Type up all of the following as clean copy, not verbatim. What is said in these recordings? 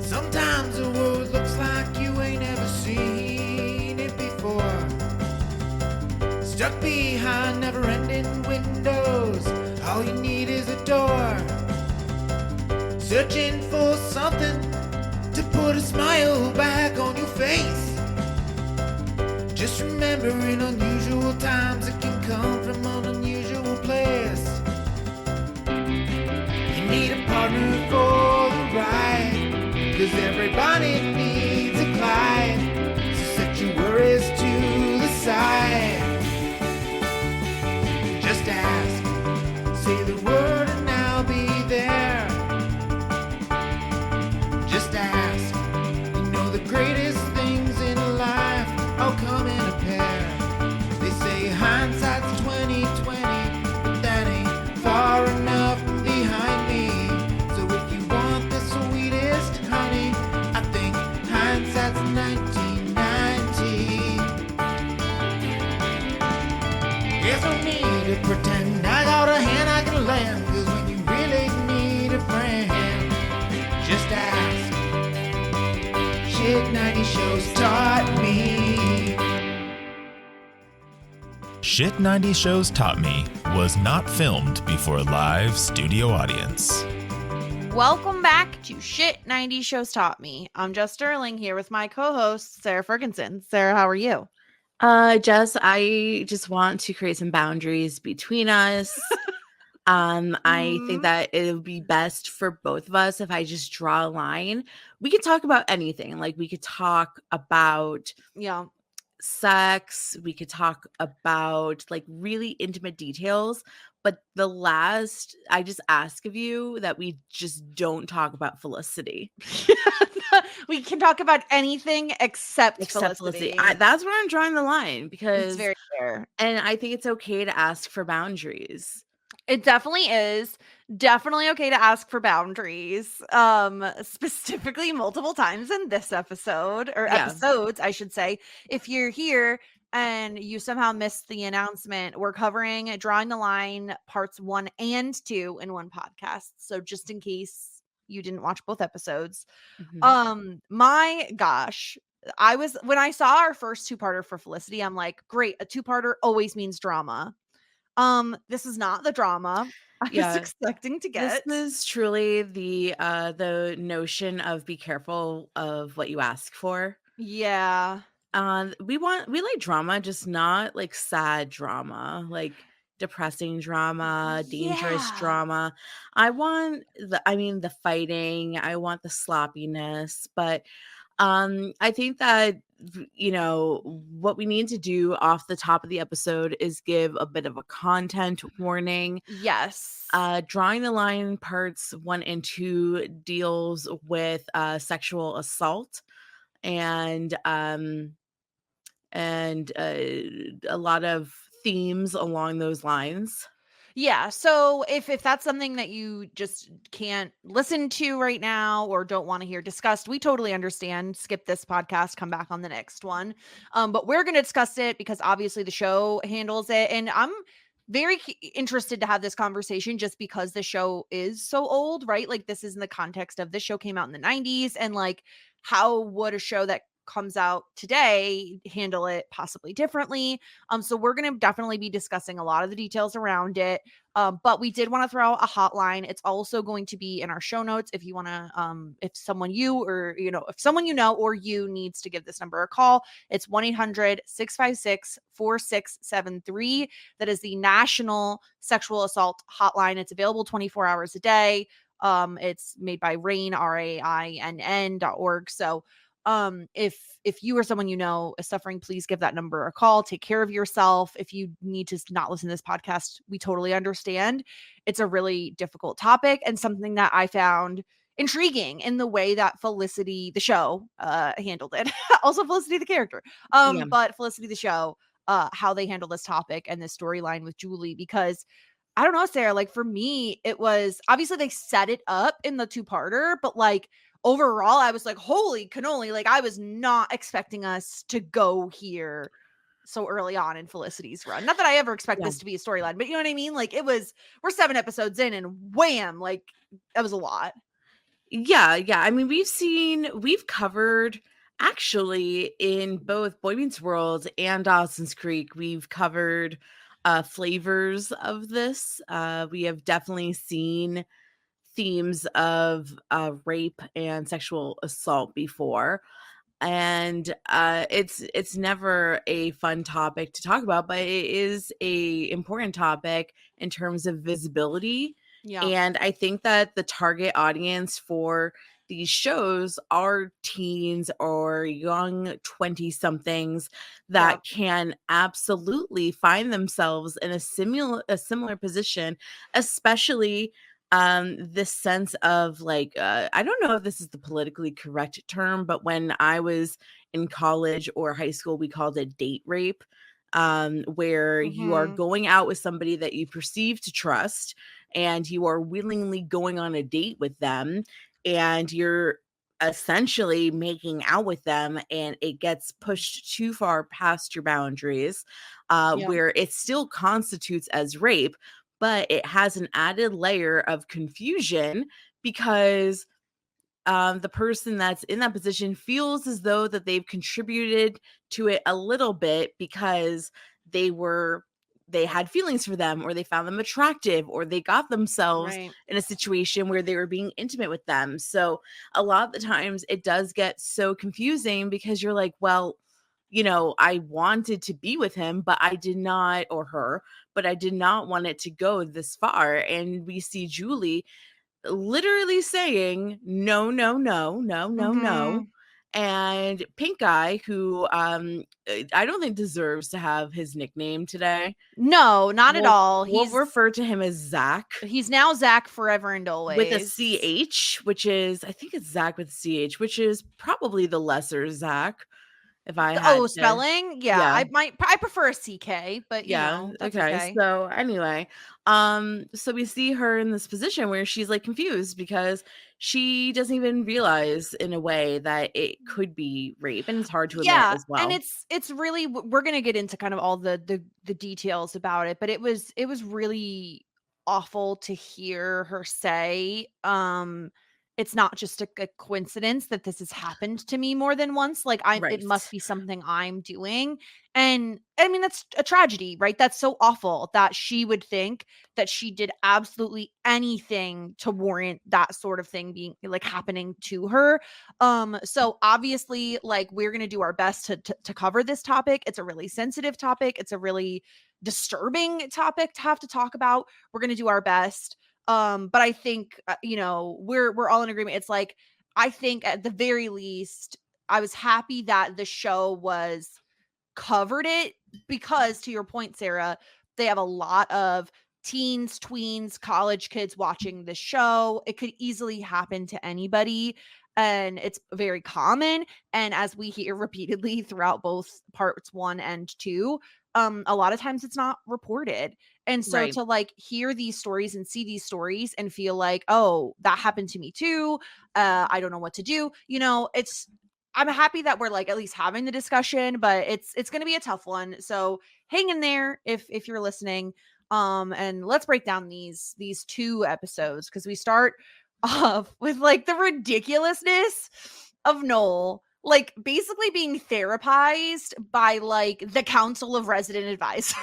Sometimes the world looks like you ain't ever seen it before. Stuck behind never-ending windows, all you need is a door. Searching for something to put a smile back on your face. Just remember, in unusual times, it can come from an unusual place. You need a partner for the ride, 'cause everybody needs a Clyde. So set your worries to the side. Just ask, say the word and I'll be there. Just ask, you know the greatest things in life all come in a pair. They say hindsight's 20/20, but that ain't far enough behind me. So if you want the sweetest honey, I think hindsight's 1990. There's no need to pretend I got a hand I can lend, 'cause when you really need a friend, just ask. Shit 90 shows taught me. Shit 90 Shows Taught Me was not filmed before a live studio audience. Welcome back to Shit 90 Shows Taught Me. I'm Jess Sterling here with my co-host, Sara Fergenson. Sarah, how are you? Jess, I just want to create some boundaries between us. I think that it would be best for both of us if I just draw a line. We could talk about anything. Like, we could talk about sex. We could talk about like really intimate details. But I just ask of you that we just don't talk about Felicity. We can talk about anything except Felicity. That's where I'm drawing the line, because it's very fair. And I think it's okay to ask for boundaries. It definitely is. Definitely okay to ask for boundaries. Specifically multiple times in this episode, or episodes, I should say. If you're here and you somehow missed the announcement, we're covering Drawing the Line parts 1 and 2 in one podcast. So just in case you didn't watch both episodes. My gosh. When I saw our first two-parter for Felicity, I'm like, great, a two-parter always means drama. This is not the drama I was expecting to get. This is truly the notion of be careful of what you ask for. Yeah. We like drama, just not like sad drama, like depressing drama, dangerous drama. I want the fighting, I want the sloppiness, but I think that, you know, what we need to do off the top of the episode is give a bit of a content warning. Yes. Drawing the Line parts 1 and 2 deals with sexual assault and a lot of themes along those lines. Yeah, so if that's something that you just can't listen to right now or don't want to hear discussed, we totally understand. Skip this podcast, come back on the next one. But we're going to discuss it because obviously the show handles it. And I'm very interested to have this conversation just because the show is so old, right? Like, this is in the context of this show came out in the 90s, and like, how would a show that comes out today handle it possibly differently? So we're going to definitely be discussing a lot of the details around it. But we did want to throw out a hotline. It's also going to be in our show notes if you want to, if someone or you needs to give this number a call. It's 1-800-656-4673. That is the National Sexual Assault Hotline. It's available 24 hours a day. It's made by RAINN, RAINN.org. So if you or someone you know is suffering, please give that number a call. Take care of yourself. If you need to not listen to this podcast, we totally understand. It's a really difficult topic and something that I found intriguing in the way that Felicity, the show, handled it. Also Felicity, the character. But Felicity, the show, how they handle this topic and this storyline with Julie, because I don't know, Sarah, like for me, it was obviously they set it up in the two-parter, but like overall, I was like, holy cannoli. Like, I was not expecting us to go here so early on in Felicity's run. Not that I ever expect this to be a storyline, but you know what I mean? Like, we're 7 episodes in and wham, like, that was a lot. Yeah. I mean, we've covered actually in both Boy Meets World and Dawson's Creek, we've covered flavors of this. We have definitely seen themes of rape and sexual assault before. And it's never a fun topic to talk about, but it is a important topic in terms of visibility. Yeah. And I think that the target audience for these shows are teens or young 20 somethings Yeah. that can absolutely find themselves in a similar position, especially this sense of like I don't know if this is the politically correct term, but when I was in college or high school we called it date rape, where you are Mhm. going out with somebody that you perceive to trust and you are willingly going on a date with them, and you're essentially making out with them and it gets pushed too far past your boundaries, Yeah. where it still constitutes as rape, but it has an added layer of confusion because the person that's in that position feels as though that they've contributed to it a little bit because they were they had feelings for them, or they found them attractive, or they got themselves Right. in a situation where they were being intimate with them. So a lot of the times it does get so confusing because you're like, well, I wanted to be with him, but I did not, or her, but I did not want it to go this far. And we see Julie literally saying, no, no, no, no, no, no. Mhm. And Pink Eye, who I don't think deserves to have his nickname today. No, not at We'll all. we'll refer to him as Zach He's now Zach forever and with a always. CH, which is, I think it's Zach with CH, which is probably the lesser Zach, if I had Oh, to. spelling? Yeah, Yeah. I prefer a CK, but Yeah, that's okay. okay. So anyway, so we see her in this position where she's like confused because she doesn't even realize in a way that it could be rape, and it's hard to admit Yeah, as and well. it's really we're going to get into kind of all the details about it, but it was really awful to hear her say it's not just a coincidence that this has happened to me more than once. Like it must Right. be something I'm doing. And I mean that's a tragedy, right? That's so awful that she would think that she did absolutely anything to warrant that sort of thing being like happening to her. So obviously, like we're gonna do our best to cover this topic. It's a really sensitive topic. It's a really disturbing topic to have to talk about. We're gonna do our best. But I think we're all in agreement. It's like I think at the very least, I was happy that the show was covered it because to your point, Sarah, they have a lot of teens, tweens, college kids watching the show. It could easily happen to anybody. And it's very common. And as we hear repeatedly throughout both parts 1 and 2, a lot of times it's not reported. And so Right. to like hear these stories and see these stories and feel like, oh, that happened to me too. I don't know what to do. I'm happy that we're like at least having the discussion, but it's going to be a tough one. So hang in there if you're listening. And let's break down these 2 episodes because we start off with like the ridiculousness of Noel like basically being therapized by like the Council of Resident Advisors.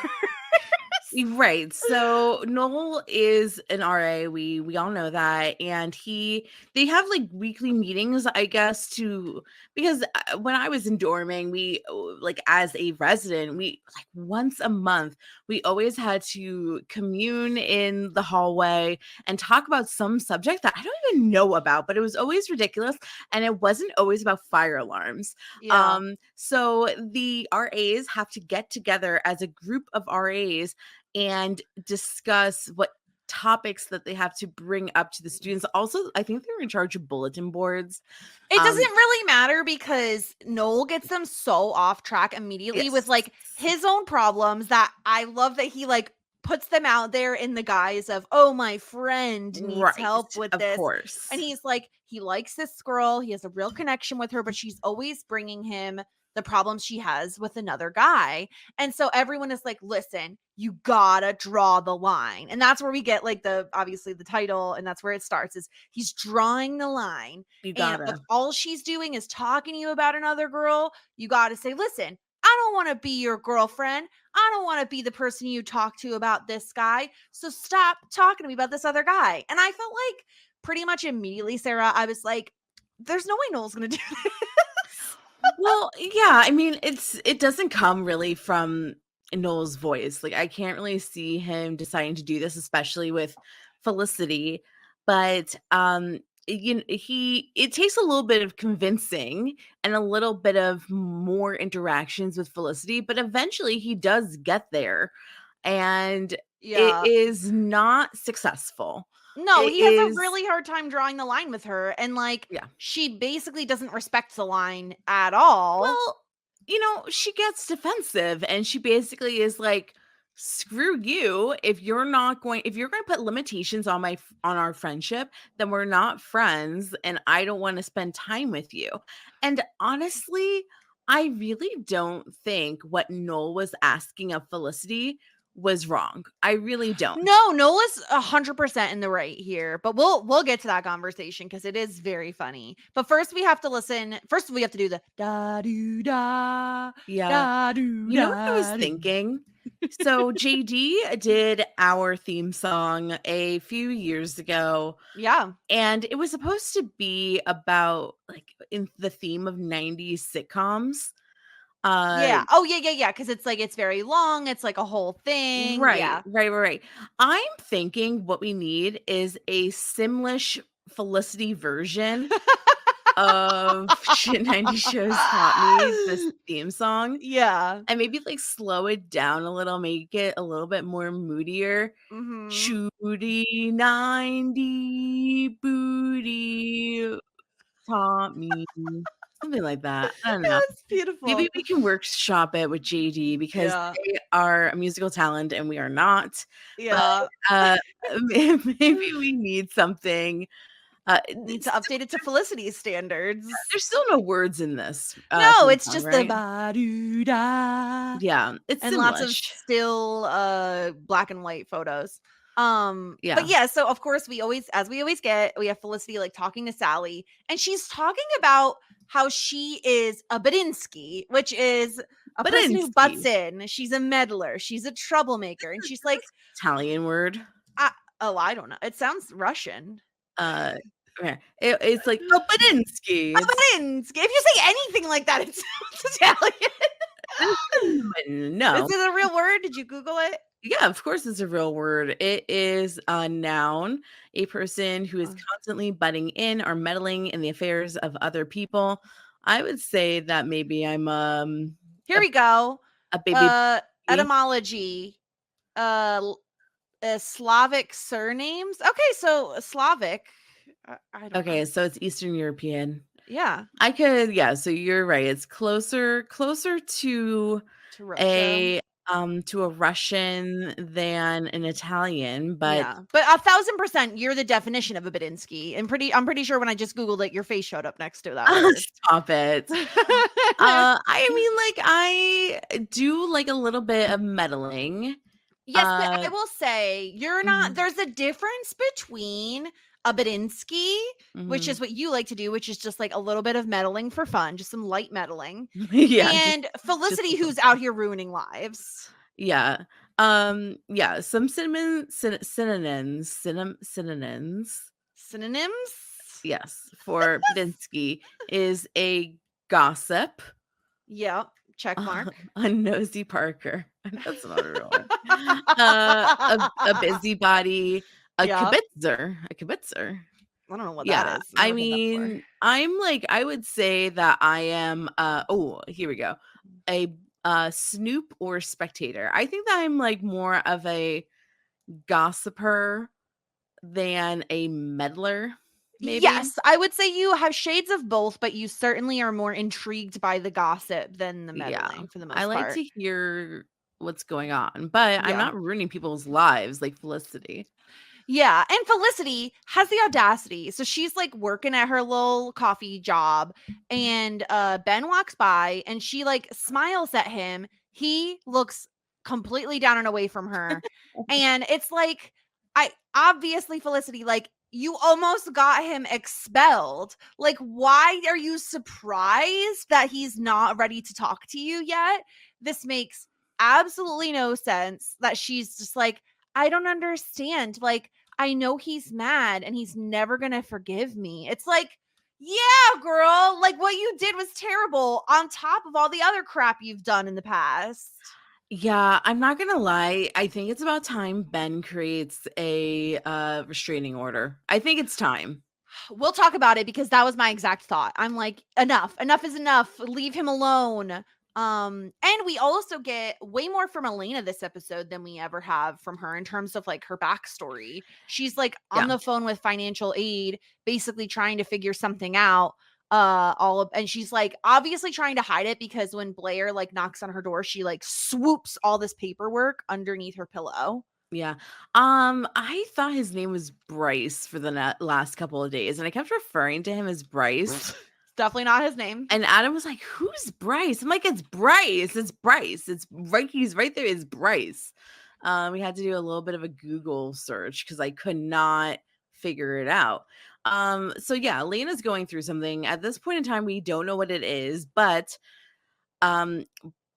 Right. So Noel is an RA. We all know that, and they have like weekly meetings, I guess, to because when I was in dorming, we like as a resident, we like once a month we always had to commune in the hallway and talk about some subject that I don't even know about, but it was always ridiculous, and it wasn't always about fire alarms. Yeah. So the RAs have to get together as a group of RAs and discuss what topics that they have to bring up to the students. Also, I think they're in charge of bulletin boards. It doesn't Um, really matter because Noel gets them so off track immediately with yes. like his own problems that I love that he like puts them out there in the guise of, oh, my friend needs Right. help with Of this. course. And he's like, he likes this girl. He has a real connection with her, but she's always bringing him the problems she has with another guy. And so everyone is like, listen, you gotta draw the line. And that's where we get like obviously the title, and that's where it starts, is he's drawing the line. You And gotta. if all she's doing is talking to you about another girl, you gotta say, listen, I don't want to be your girlfriend. I don't want to be the person you talk to about this guy. So stop talking to me about this other guy. And I felt like pretty much immediately, Sarah, I was like, there's no way Noel's going to do this. Well, yeah, I mean, it doesn't come really from Noel's voice. Like, I can't really see him deciding to do this, especially with Felicity. But it takes a little bit of convincing and a little bit of more interactions with Felicity, but eventually he does get there, and it Yeah. is not successful. No, It he has a is, really hard time drawing the line with her. And like, yeah. she basically doesn't respect the line at all. Well, she gets defensive and she basically is like, screw you. If you're going to put limitations on on our friendship, then we're not friends and I don't want to spend time with you. And honestly, I really don't think what Noel was asking of Felicity was wrong. I really don't. No, Nola's 100% in the right here, but we'll get to that conversation because it is very funny. But first, we have to listen. First, we have to do the da do da Yeah. da do. You know what I was thinking? So JD did our theme song a few years ago, Yeah, and it was supposed to be about like in the theme of 90s sitcoms. yeah. Oh, yeah. Because it's like it's very long. It's like a whole thing. Right, Yeah. right. I'm thinking what we need is a Simlish Felicity version of Shit 90 Shows Taught Me, this theme song. Yeah. And maybe like slow it down a little, make it a little bit more moodier. Mm-hmm. Shooty 90 booty taught me. Something like that. I don't know. That's beautiful. Maybe we can workshop it with JD because Yeah. they are a musical talent and we are not. Yeah. But maybe we need something. Need to update it to Felicity's standards. There's still no words in this. No, theme it's song, just right? the ba-do-da. Yeah, it's And lots of Simlish. still black and white photos. But Yeah. yeah, so of course we always get, we have Felicity like talking to Sally, and she's talking about how she is a Badinsky, which is a person who butts in. She's a meddler, she's a troublemaker, and she's like, Italian word. I don't know. It sounds Russian. Okay. It's like Badinsky. A Badinsky. If you say anything like that, it sounds Italian. No. Is it a real word? Did you Google it? Yeah, of course it's a real word. It is a noun, a person who is constantly butting in or meddling in the affairs of other people. I would say that maybe I'm Here we go. a baby. Etymology. Slavic surnames. Okay, so Slavic. I don't know. Okay, so it's Eastern European. Yeah. I could, yeah, so you're right. It's closer to Russia. to a Russian than an Italian, but yeah. But 1,000% you're the definition of a Badinsky. And I'm pretty sure when I just Googled it, your face showed up next to that word. Stop it. I mean, like, I do like a little bit of meddling. Yes, but I will say you're not, there's a difference between a Badinsky, which is what you like to do, which is just like a little bit of meddling for fun, just some light meddling. Yeah. And Felicity, who's out here ruining lives. Yeah. Yeah, some synonyms. Yes, for Badinsky is a gossip. Yep. Check mark. A nosy Parker. That's not a real one. A busybody. A kibitzer. A kibitzer. I don't know what that is. I mean, I would say that I am here we go. A snoop or spectator. I think that I'm like more of a gossiper than a meddler. Maybe. Yes, I would say you have shades of both, but you certainly are more intrigued by the gossip than the meddling for the most part. I like to hear what's going on, but I'm not ruining people's lives like Felicity. Yeah, and Felicity has the audacity. So she's like working at her little coffee job, and Ben walks by and she like smiles at him. He looks completely down and away from her. And it's like, I obviously, Felicity, like, you almost got him expelled. Like, why are you surprised that he's not ready to talk to you yet? This makes absolutely no sense that she's just like, I don't understand. Like, I know he's mad and he's never going to forgive me. It's like, yeah, girl, like what you did was terrible on top of all the other crap you've done in the past. Yeah, I'm not gonna lie. I think it's about time Ben creates a restraining order. I think it's time. We'll talk about it because that was my exact thought. I'm like, enough. Enough is enough. Leave him alone. And we also get way more from Elena this episode than we ever have from her in terms of like her backstory. She's like on Yeah. the phone with financial aid, basically trying to figure something out. And she's like obviously trying to hide it because when Blair like knocks on her door, she like swoops all this paperwork underneath her pillow. Yeah. I thought his name was Bryce for the last couple of days, and I kept referring to him as Bryce. It's definitely not his name. And Adam was like, "Who's Bryce?" I'm like, "It's Bryce. It's Bryce. It's right. He's right there. It's Bryce." We had to do a little bit of a Google search because I could not figure it out. So yeah, Lena's going through something. At this point in time, we don't know what it is, but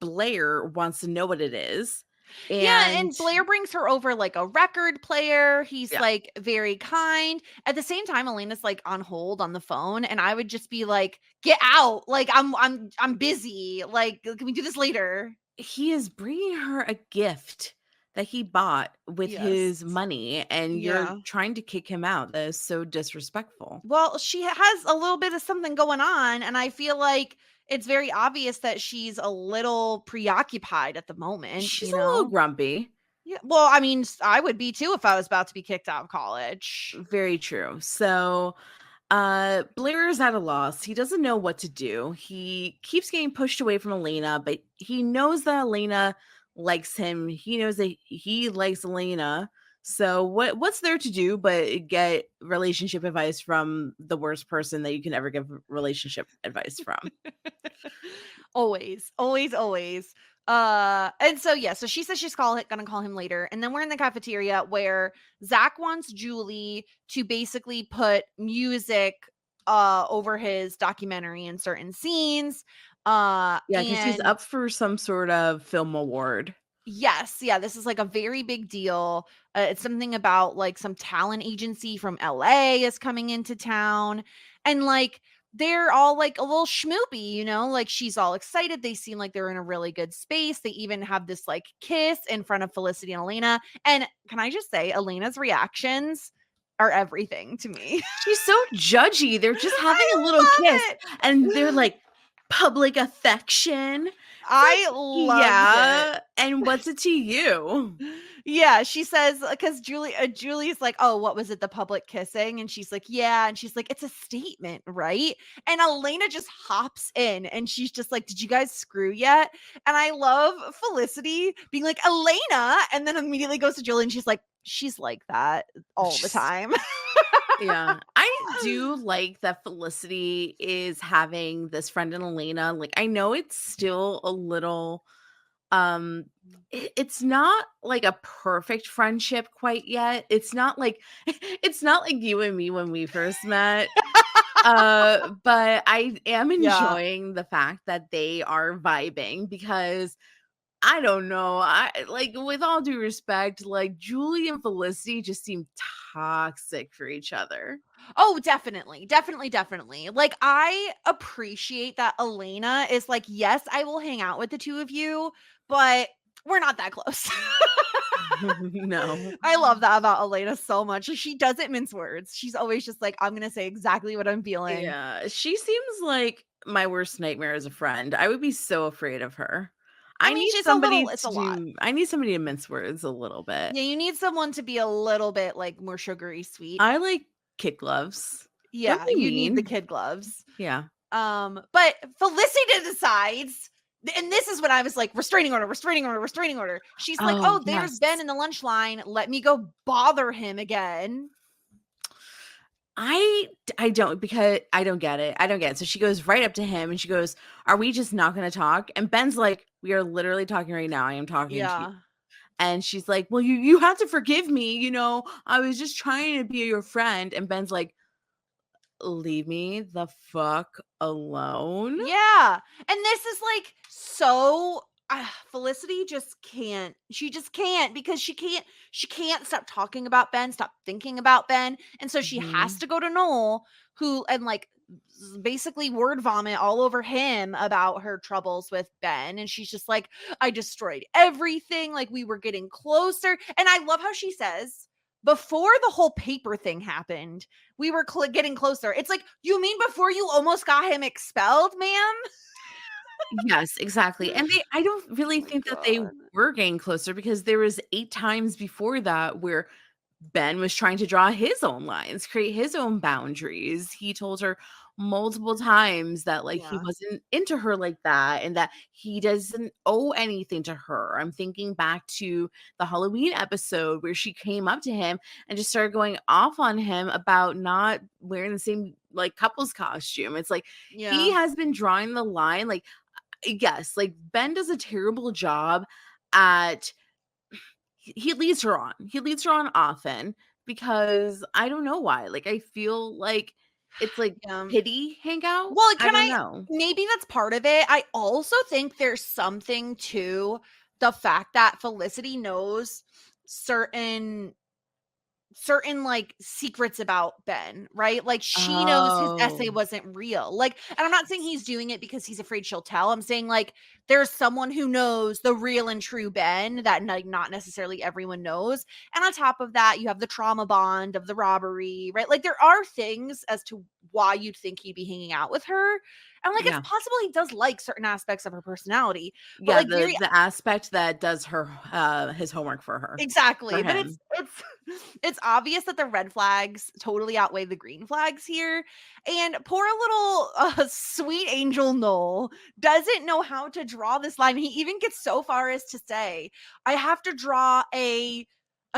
Blair wants to know what it is. And Blair brings her over like a record player. He's Yeah. like very kind. At the same time, Elena's like on hold on the phone, and I would just be like, "Get out! Like I'm busy. Like, can we do this later?" He is bringing her a gift that he bought with his Yes. money, and Yeah. you're trying to kick him out. That is so disrespectful. Well, she has a little bit of something going on, and I feel like it's very obvious that she's a little preoccupied at the moment. She's You a little know? grumpy. Yeah. Well, I mean, I would be too if I was about to be kicked out of college. Very true. So Blair is at a loss. He doesn't know what to do. He keeps getting pushed away from Elena, but he knows that Elena likes him. He knows that he likes Elena. So what's there to do but get relationship advice from the worst person that you can ever give relationship advice from? Always, always, always. And so yeah, so she says she's gonna call him later, and then we're in the cafeteria where Zach wants Julie to basically put music over his documentary in certain scenes. Yeah, because he's And up for some sort of film award. yes, yeah, this is like a very big deal. It's something about like some talent agency from LA is coming into town, and like they're all like a little schmoopy, you know, like she's all excited. They seem like they're in a really good space. They even have this like kiss in front of Felicity and Elena. And can I just say, Elena's reactions are everything to me. She's so judgy. They're just having a little love kiss, it. and they're like public affection. I loved it. And what's it to you? Yeah, she says because Julie's like, "Oh, what was it? The public kissing?" And she's like, "Yeah." And she's like, "It's a statement, right?" And Elena just hops in, and she's just like, "Did you guys screw yet?" And I love Felicity being like, "Elena," and then immediately goes to Julie, and she's like that all the time. Yeah, I do like that Felicity is having this friend in Elena. Like, I know it's still a little it's not like a perfect friendship quite yet. It's not like it's not like you and me when we first met. But I am Yeah. enjoying the fact that they are vibing because I don't know. I like, with all due respect, like Julie and Felicity just seem toxic for each other. Oh, definitely. Definitely, definitely. Like, I appreciate that Elena is like, yes, I will hang out with the two of you, but we're not that close. No. I love that about Elena so much. She doesn't mince words. She's always just like, I'm gonna say exactly what I'm feeling. Yeah, she seems like my worst nightmare as a friend. I would be so afraid of her. I mean, she's a little, it's a lot. I need somebody to mince words a little bit. Yeah, you need someone to be a little bit like more sugary sweet. I like kid gloves. Yeah, Don't be you need the mean. kid gloves. Yeah. But Felicity decides And this is when I was like, restraining order, restraining order, restraining order. She's like, Oh, oh, there's yes. Ben in the lunch line. Let me go bother him again. I don't, because I don't get it. I don't get it. So she goes right up to him and she goes, "Are we just not going to talk?" And Ben's like, "We are literally talking right now. I am talking to you." Yeah. And she's like, "Well, you have to forgive me. I was just trying to be your friend." And Ben's like, "Leave me the fuck alone." Yeah. And this is like so Felicity just can't. She just can't because she can't stop talking about Ben, stop thinking about Ben. And so she has Mhm. to go to Noel, who and like basically word vomit all over him about her troubles with Ben. And she's just like, I destroyed everything. Like we were getting closer. And I love how she says, before the whole paper thing happened, we were getting closer. It's like, you mean before you almost got him expelled, ma'am? Yes, exactly. And I don't really Oh my think that they God. were getting closer, because there was 8 times before that where Ben was trying to draw his own lines, create his own boundaries. He told her multiple times that, like, he Yeah. wasn't into her like that and that he doesn't owe anything to her. I'm thinking back to the Halloween episode where she came up to him and just started going off on him about not wearing the same, like, couple's costume. It's like he Yeah. has been drawing the line, like, yes, like, Ben does a terrible job at he leads her on. He leads her on often, because I don't know why. Like, I feel like it's like Yeah. pity hangout. Well, I can don't I know. maybe that's part of it. I also think there's something to the fact that Felicity knows certain like secrets about Ben, right? Like she knows his essay Oh, wasn't real. Like, and I'm not saying he's doing it because he's afraid she'll tell. I'm saying like there's someone who knows the real and true Ben that like not necessarily everyone knows. And on top of that, you have the trauma bond of the robbery, right? Like there are things as to why you'd think he'd be hanging out with her. And like it's yeah. possible he does like certain aspects of her personality, but Yeah, like the very the aspect that does her his homework for her. For exactly, but him. it's it's obvious that the red flags totally outweigh the green flags here, and poor little, sweet angel Noel doesn't know how to draw this line. He even gets so far as to say, "I have to draw a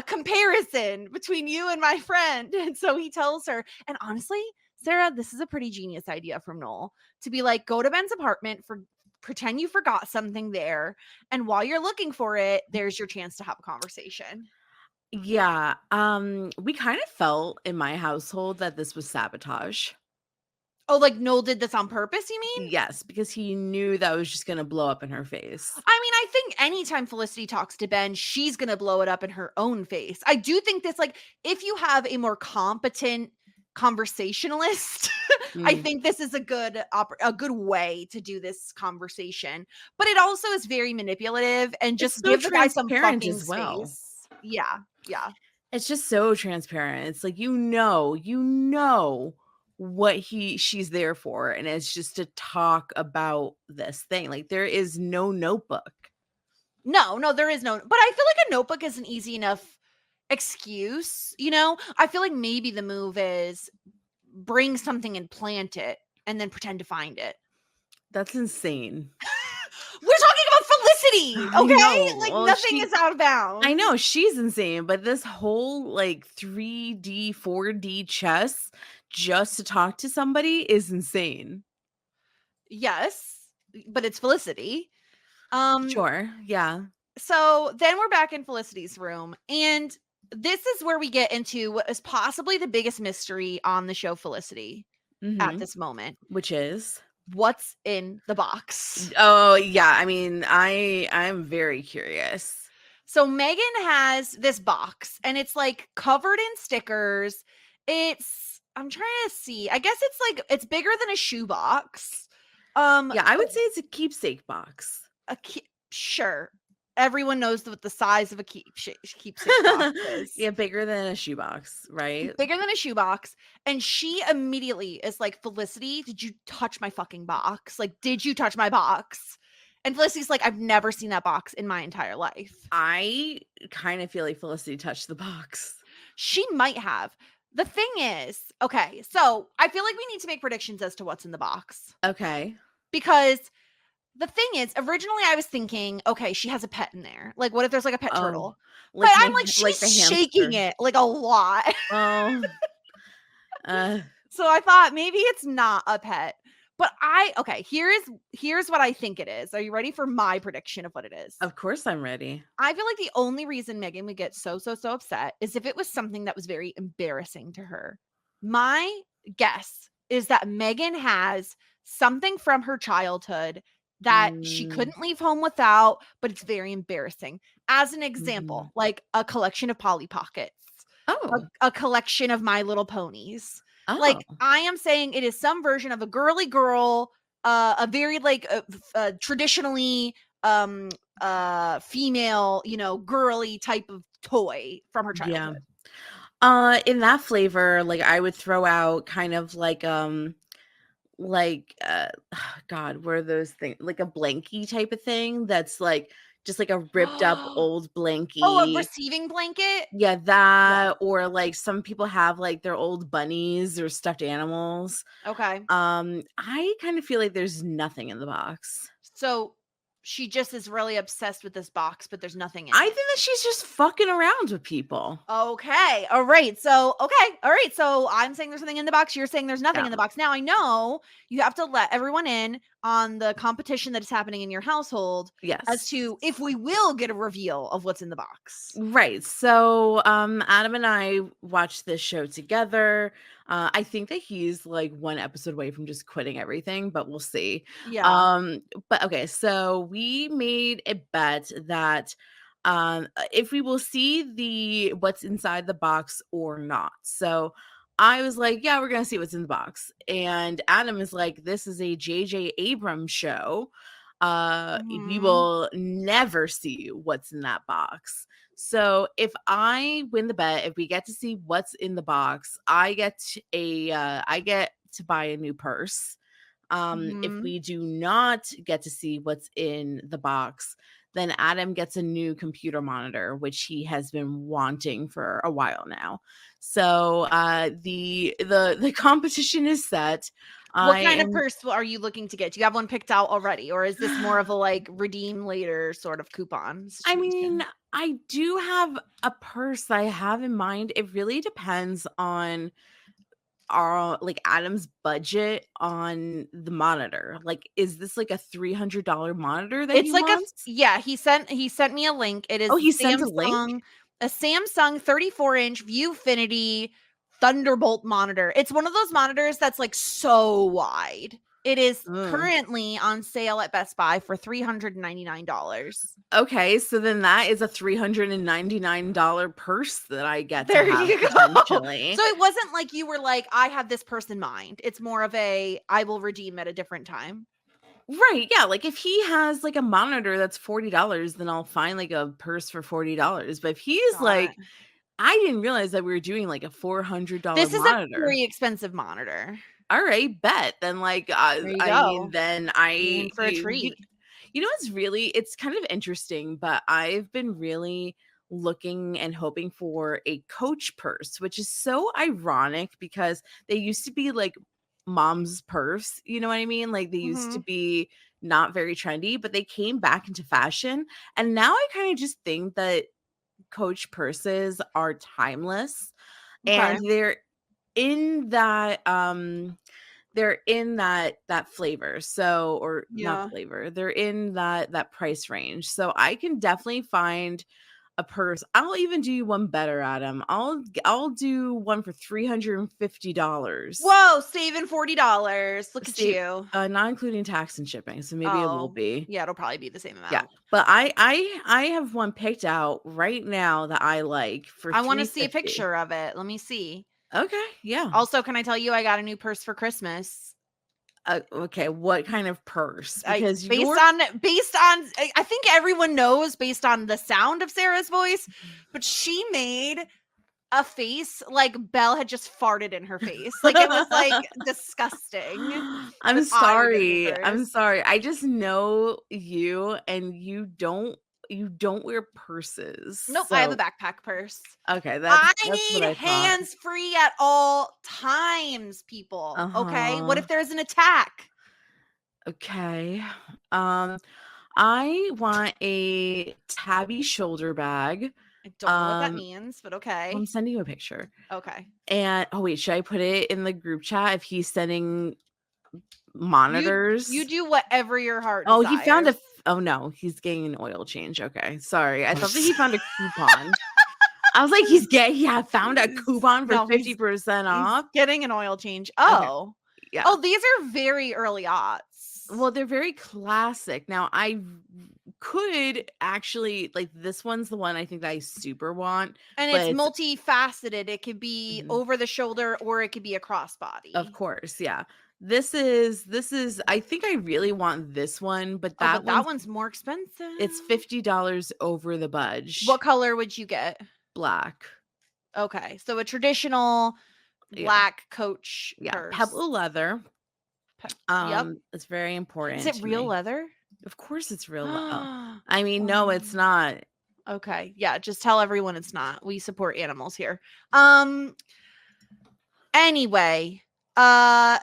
comparison between you and my friend," and so he tells her and honestly, Sarah, this is a pretty genius idea from Noel to be like, "Go to Ben's apartment, for pretend you forgot something there, and while you're looking for it, there's your chance to have a conversation." Yeah, we kind of felt in my household that this was sabotage. Oh, like Noel did this on purpose, you mean? Yes, because he knew that was just gonna blow up in her face. I mean, I think anytime Felicity talks to Ben, she's gonna blow it up in her own face. I do think this, like, if you have a more competent conversationalist, I Mm. think this is a good way to do this conversation. But it also is very manipulative and It's just so give the guy some transparent fucking as well. space. Yeah, yeah. It's just so transparent. It's like, you know what she's there for, and it's just to talk about this thing. Like, there is no notebook. No, there is no, but I feel like a notebook is an easy enough excuse, you know? I feel like maybe the move is bring something and plant it and then pretend to find it. That's insane. We're talking about Felicity, I okay? know. Like Well, nothing is out of I bounds. know she's insane, but this whole like 3D, 4D chess just to talk to somebody is insane. Yes, but it's Felicity. Um Sure. Yeah. so then we're back in Felicity's room and this is where we get into what is possibly the biggest mystery on the show Felicity at Hmm. this moment. Which is. What's in the box? Oh yeah. I mean, I'm very curious. So Megan has this box and it's like covered in stickers. I'm trying to see. I guess it's like it's bigger than a shoebox. Yeah, I But would say it's a keepsake box. sure. Everyone knows what the size of a keepsake box is. Yeah, bigger than a shoebox, right? Bigger than a shoebox. And she immediately is like, Felicity, did you touch my fucking box? Like, did you touch my box? And Felicity's like, I've never seen that box in my entire life. I kind of feel like Felicity touched the box. She might have. The thing is, okay, so I feel like we need to make predictions as to what's in the box Okay. because the thing is, originally I was thinking, okay, she has a pet in there. Like, what if there's like a pet Oh, turtle? like But I'm like, like she's the shaking hamster. it like a lot. Oh, uh, So I thought maybe it's not a pet. But okay, here's what I think it is. Are you ready for my prediction of what it is? of course I'm ready. I feel like the only reason Megan would get so upset is if it was something that was very embarrassing to her. My guess is that Megan has something from her childhood that she Mm, couldn't leave home without, but it's very embarrassing. As an mhm. example, like a collection of Polly Pockets, Oh, a collection of My Little Ponies. oh, Like, I am saying it is some version of a girly girl, a very like traditionally female, girly type of toy from her yeah. childhood. In that flavor, like I would throw out kind of like God, what are those things? Like a blankie type of thing that's like just like a ripped up old Oh, a blankie. receiving blanket? Yeah, Yeah. that or like some people have like their old bunnies or stuffed animals. Okay. I kind of feel like there's nothing in the box. So she just is really obsessed with this box, but there's nothing in I it. think that she's just fucking around with people. Okay. All right. So, okay. All right. So I'm saying there's something in the box. You're saying there's nothing Yeah. in the box. Now I know you have to let everyone in on the competition that is happening in your household as Yes. to if we will get a reveal of what's in the box. Right. So Adam and I watched this show together. I think that he's like one episode away from just quitting everything, but we'll see. Yeah. But okay, so we made a bet that if we will see the what's inside the box or not. So I was like, yeah, we're gonna see what's in the box. And Adam is like, this is a JJ Abrams show. We Mhm. will never see what's in that box. So if I win the bet, if we get to see what's in the box, I get to buy a new purse. If Mhm. we do not get to see what's in the box, then Adam gets a new computer monitor, which he has been wanting for a while now. So the competition is set. What I kind of am purse are you looking to get? Do you have one picked out already, or is this more of a like redeem later sort of coupon I mean, situation? I do have a purse I have in mind. It really depends on our like Adam's budget on the monitor. Like, is this like a $300 monitor that he It's like wants? he sent me a link. It Oh, is he sent a link? A Samsung 34-inch Viewfinity Thunderbolt monitor. It's one of those monitors that's like so wide. It is Mm. currently on sale at Best Buy for $399. Okay, so then that is a $399 purse that I get to There have you go. potentially. So it wasn't like you were like, I have this purse in mind. It's more of a I will redeem at a different time. Right, yeah, like, if he has, like, a monitor that's $40, then I'll find, like, a purse for $40, but if he's Got like, it. "I didn't realize that we were doing, like, a $400 This is a monitor." very expensive monitor. Alright, bet, then, like, There you I mean, go. then You're in for a treat. you know what's really it's kind of interesting, but I've been really looking and hoping for a Coach purse, which is so ironic because they used to be, like, mom's purse, you know what I mean? Like, they used to Mhm. be not very trendy, but they came back into fashion, and now I kinda just think that Coach purses are timeless, and Okay. in that, they're in that flavor, so or not Yeah. flavor, they're in that price range, so I can definitely find a purse. I'll even do you one better, Adam. I'll do one for $350. Whoa, saving $40. Look at See, you. not including tax and shipping, so maybe it will Oh, be. yeah, it'll probably be the same Yeah, amount. but I have one picked out right now that I like for I wanna see a 350. picture of it. Let me see. Okay, yeah. Also, can I tell you I got a new purse for Christmas? Okay, what kind of purse? I Because based you're on I think everyone knows based on the sound of Sarah's voice, but she made a face like Belle had just farted in her face. Like, it was, like, disgusting, I'm but I would get a new sorry. I'm purse. sorry. I just know you and you don't wear purses. Nope, I have a So, backpack purse. okay, I that's what need I thought. hands-free at all times, people, okay? What Uh-huh. if there's an attack? Okay. I want a tabby shoulder bag. I don't know what that means, but I'm okay. sending you a picture. Okay. And oh wait, should I put it in the group chat if he's sending You monitors? do whatever your heart Oh, desires. he found oh no, he's getting an oil change. Okay, sorry. I thought that he found a coupon. I was like, he found a coupon for No, 50% off. He's getting an oil change. Okay. Oh. Yeah. Oh, these are very early aughts. Well, they're very classic. Now, I could actually like this one's the one I think that I super want. And but it's multifaceted. It could be over the shoulder or it could be a crossbody. Of course, yeah. This is I think I really want this one, but that one's more expensive. It's $50 over the budge. What color would you get? Black. Okay, so a traditional black Coach purse. Pebble leather. Yep. It's very important. Is it real leather? Of course it's real leather. I mean, no, it's not. Okay. Yeah, just tell everyone it's not. We support animals here. Anyway, so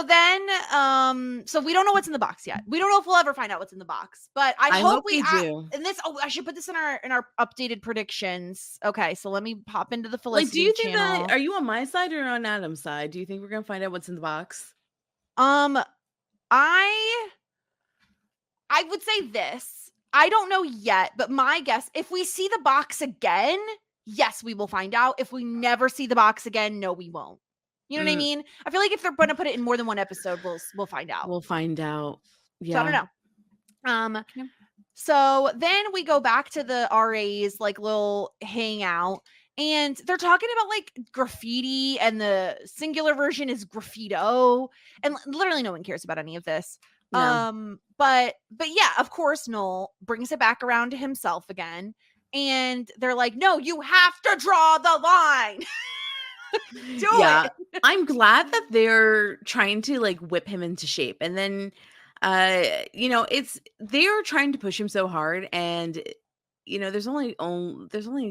then so we don't know what's in the box yet. We don't know if we'll ever find out what's in the box, but I hope we do. And this I should put this in our updated predictions. Okay, so let me pop into the Felicity do you think channel. that are you on my side or on Adam's side? Do you think we're gonna find out what's in the box? I would say this. I don't know yet, but my guess, if we see the box again, yes, we will find out. If we never see the box again, no, we won't. You know what I mean? I feel like if they're going to put it in more than one episode, we'll find out. We'll find out. Yeah. So I don't know. So then we go back to the RA's like little hangout, and they're talking about like graffiti, and the singular version is graffito, and literally no one cares about any of this. No. But yeah, of course, Noel brings it back around to himself again, and they're like, "No, you have to draw the line." Do it. I'm glad that they're trying to like whip him into shape, and then they're trying to push him so hard, and there's only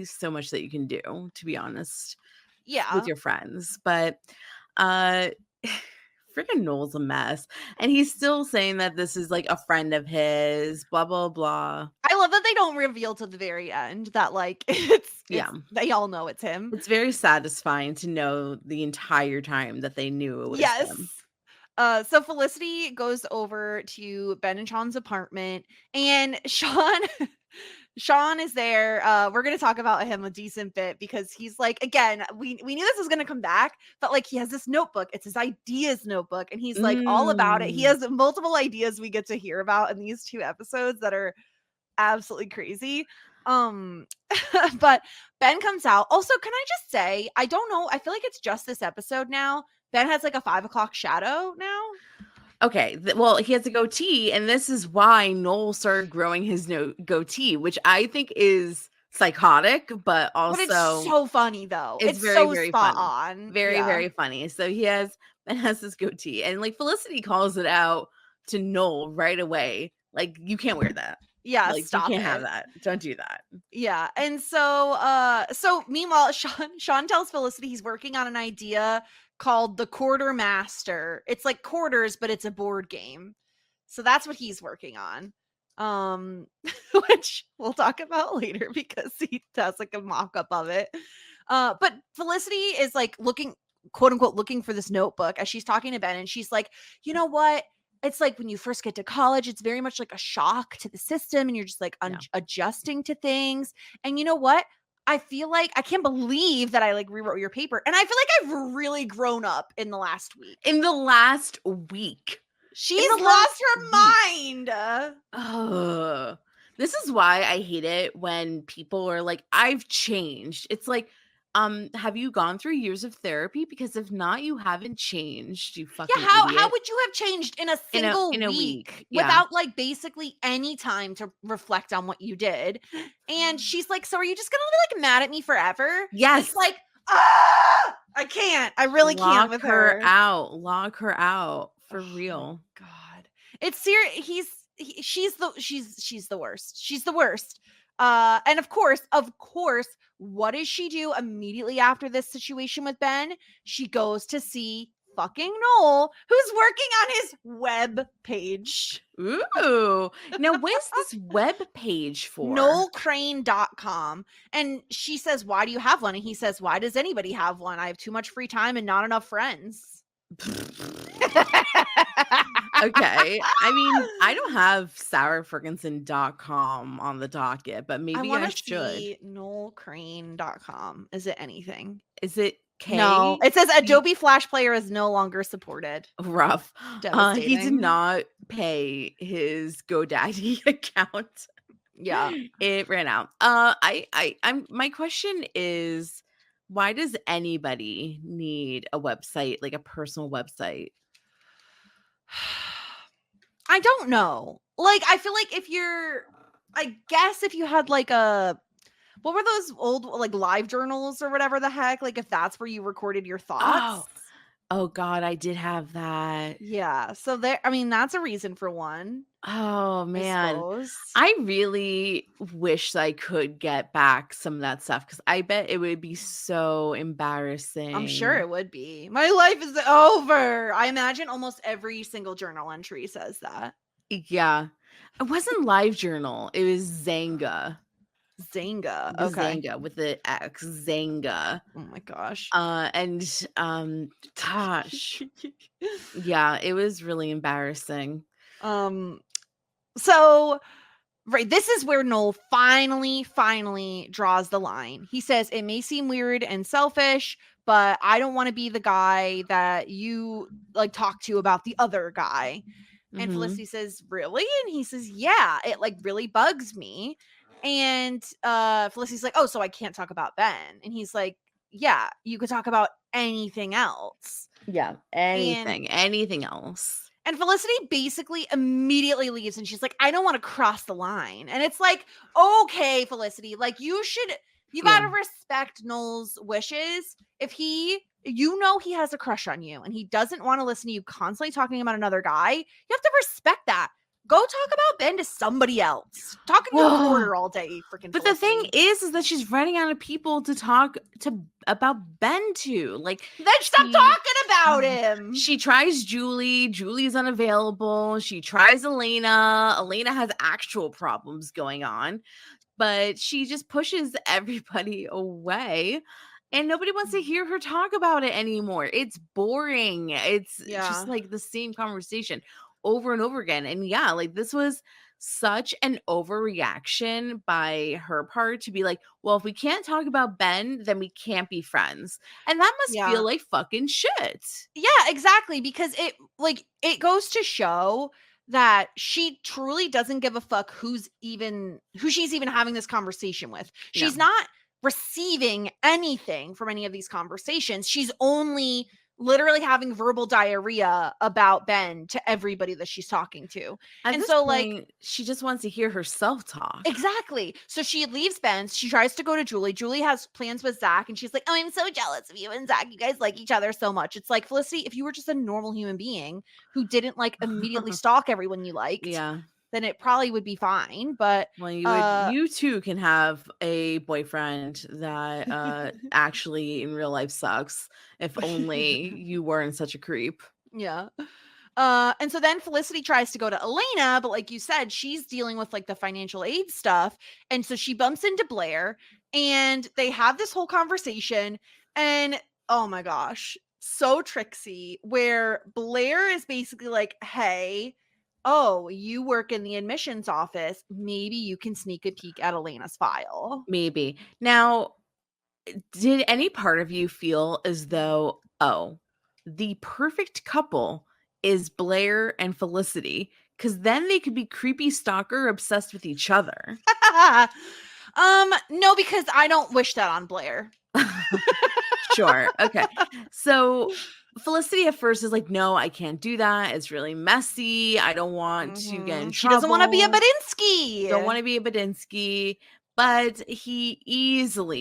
so much that you can do, to be honest. Yeah, with your friends, but freaking Noel's a mess, and he's still saying that this is like a friend of his, blah blah blah. I love that they don't reveal to the very end that like they all know it's him. It's very satisfying to know the entire time that they knew it was him. So Felicity goes over to Ben and Sean's apartment, and Sean is there. We're going to talk about him a decent bit because he's like, again, we knew this was going to come back, but like he has this notebook. It's his ideas notebook, and he's like all about it. He has multiple ideas we get to hear about in these 2 episodes that are absolutely crazy. But Ben comes out. Also, can I just say, I don't know. I feel like it's just this episode now. Ben has like a 5 o'clock shadow now. Okay, well, he has a goatee, and this is why Noel started growing his goatee, which I think is psychotic, but also it's so funny though. It's very, so very spot funny. On. Very, very funny. So Ben has this goatee, and like Felicity calls it out to Noel right away. Like, you can't wear that. Yeah, like, stop. You can't have that. Don't do that. Yeah, and so meanwhile, Sean tells Felicity he's working on an idea called the Quartermaster. It's like quarters, but it's a board game. So that's what he's working on. Which we'll talk about later because he does like a mock-up of it. But Felicity is like looking, quote unquote, looking for this notebook as she's talking to Ben, and she's like, you know what? It's like when you first get to college, it's very much like a shock to the system, and you're just like adjusting to things. And you know what? I feel like I can't believe that I like rewrote your paper. And I feel like I've really grown up in the last week. In the last week. She's lost her mind. This is why I hate it when people are like, I've changed. It's like, have you gone through years of therapy? Because if not, you haven't changed. You fucking idiot. How would you have changed in a single week without like basically any time to reflect on what you did? And she's like, so are you just gonna be like mad at me forever? Yes. It's like, I can't. I really can't with her. Lock her out for real. God, it's serious. She's the worst. She's the worst. And of course, what does she do immediately after this situation with Ben? She goes to see fucking Noel, who's working on his web page. Ooh. Now, what is this web page for? NoelCrane.com. And she says, why do you have one? And he says, why does anybody have one? I have too much free time and not enough friends. Okay. I mean, I don't have SaraFergenson.com on the docket, but maybe I should. See NoelCrane.com. Is it anything? Is it K? No. It says Adobe Flash Player is no longer supported. Rough. He did Devastating. not pay his GoDaddy account. Yeah. It ran out. My question is, why does anybody need a website, like a personal website? I don't know. Like, I feel like I guess if you had like what were those old like live journals or whatever the heck? Like if that's where you recorded your thoughts. Oh God, I did have that. Yeah. So that's a reason for one. Oh man. I really wish I could get back some of that stuff because I bet it would be so embarrassing. I'm sure it would be. My life is over. I imagine almost every single journal entry says that. Yeah. It wasn't LiveJournal. It was Xanga. Xanga. Okay. Xanga with the X. Xanga. Oh my gosh. Gosh. Yeah, it was really embarrassing. So right, this is where Noel finally draws the line. He says, it may seem weird and selfish, but I don't want to be the guy that you like talk to about the other guy. And Felicity says, really? And he says, yeah, it like really bugs me. And Felicity's like, oh, so I can't talk about Ben. And he's like, yeah, you could talk about anything else. Yeah, anything else. And Felicity basically immediately leaves and she's like, I don't want to cross the line. And it's like, okay, Felicity, like you got to respect Noel's wishes. If he has a crush on you and he doesn't want to listen to you constantly talking about another guy, you have to respect that. Go talk about Ben to somebody else. Talking to a reporter all day, freaking. But Felicity. The thing is that she's running out of people to talk about Ben to. Like, then stop talking about him. She tries Julie. Julie's unavailable. She tries Elena. Elena has actual problems going on, but she just pushes everybody away. And nobody wants to hear her talk about it anymore. It's boring. It's just like the same conversation over and over again. And yeah, like this was such an overreaction by her part to be like, well, if we can't talk about Ben, then we can't be friends. And that must feel like fucking shit. Yeah, exactly. Because it goes to show that she truly doesn't give a fuck who she's even having this conversation with. She's not receiving anything from any of these conversations. She's only literally having verbal diarrhea about Ben to everybody that she's talking to. And so point, like she just wants to hear herself talk. Exactly. So she leaves Ben. She tries to go to Julie. Julie has plans with Zach and she's like, oh, I'm so jealous of you and Zach. You guys like each other so much. It's like, Felicity, if you were just a normal human being who didn't like immediately stalk everyone you liked, then it probably would be fine. But you too can have a boyfriend that actually in real life sucks. If only you weren't such a creep. Yeah. And so then Felicity tries to go to Elena, but like you said, she's dealing with like the financial aid stuff. And so she bumps into Blair and they have this whole conversation. And oh my gosh, so tricksy, where Blair is basically like, hey, oh, you work in the admissions office. Maybe you can sneak a peek at Elena's file. Maybe. Now, did any part of you feel as though, oh, the perfect couple is Blair and Felicity? Because then they could be creepy stalker obsessed with each other. No, because I don't wish that on Blair. Sure. Okay. So Felicity at first is like, no, I can't do that. It's really messy. I don't want to get in trouble. She doesn't want to be a Badinsky. Don't want to be a Badinsky. But he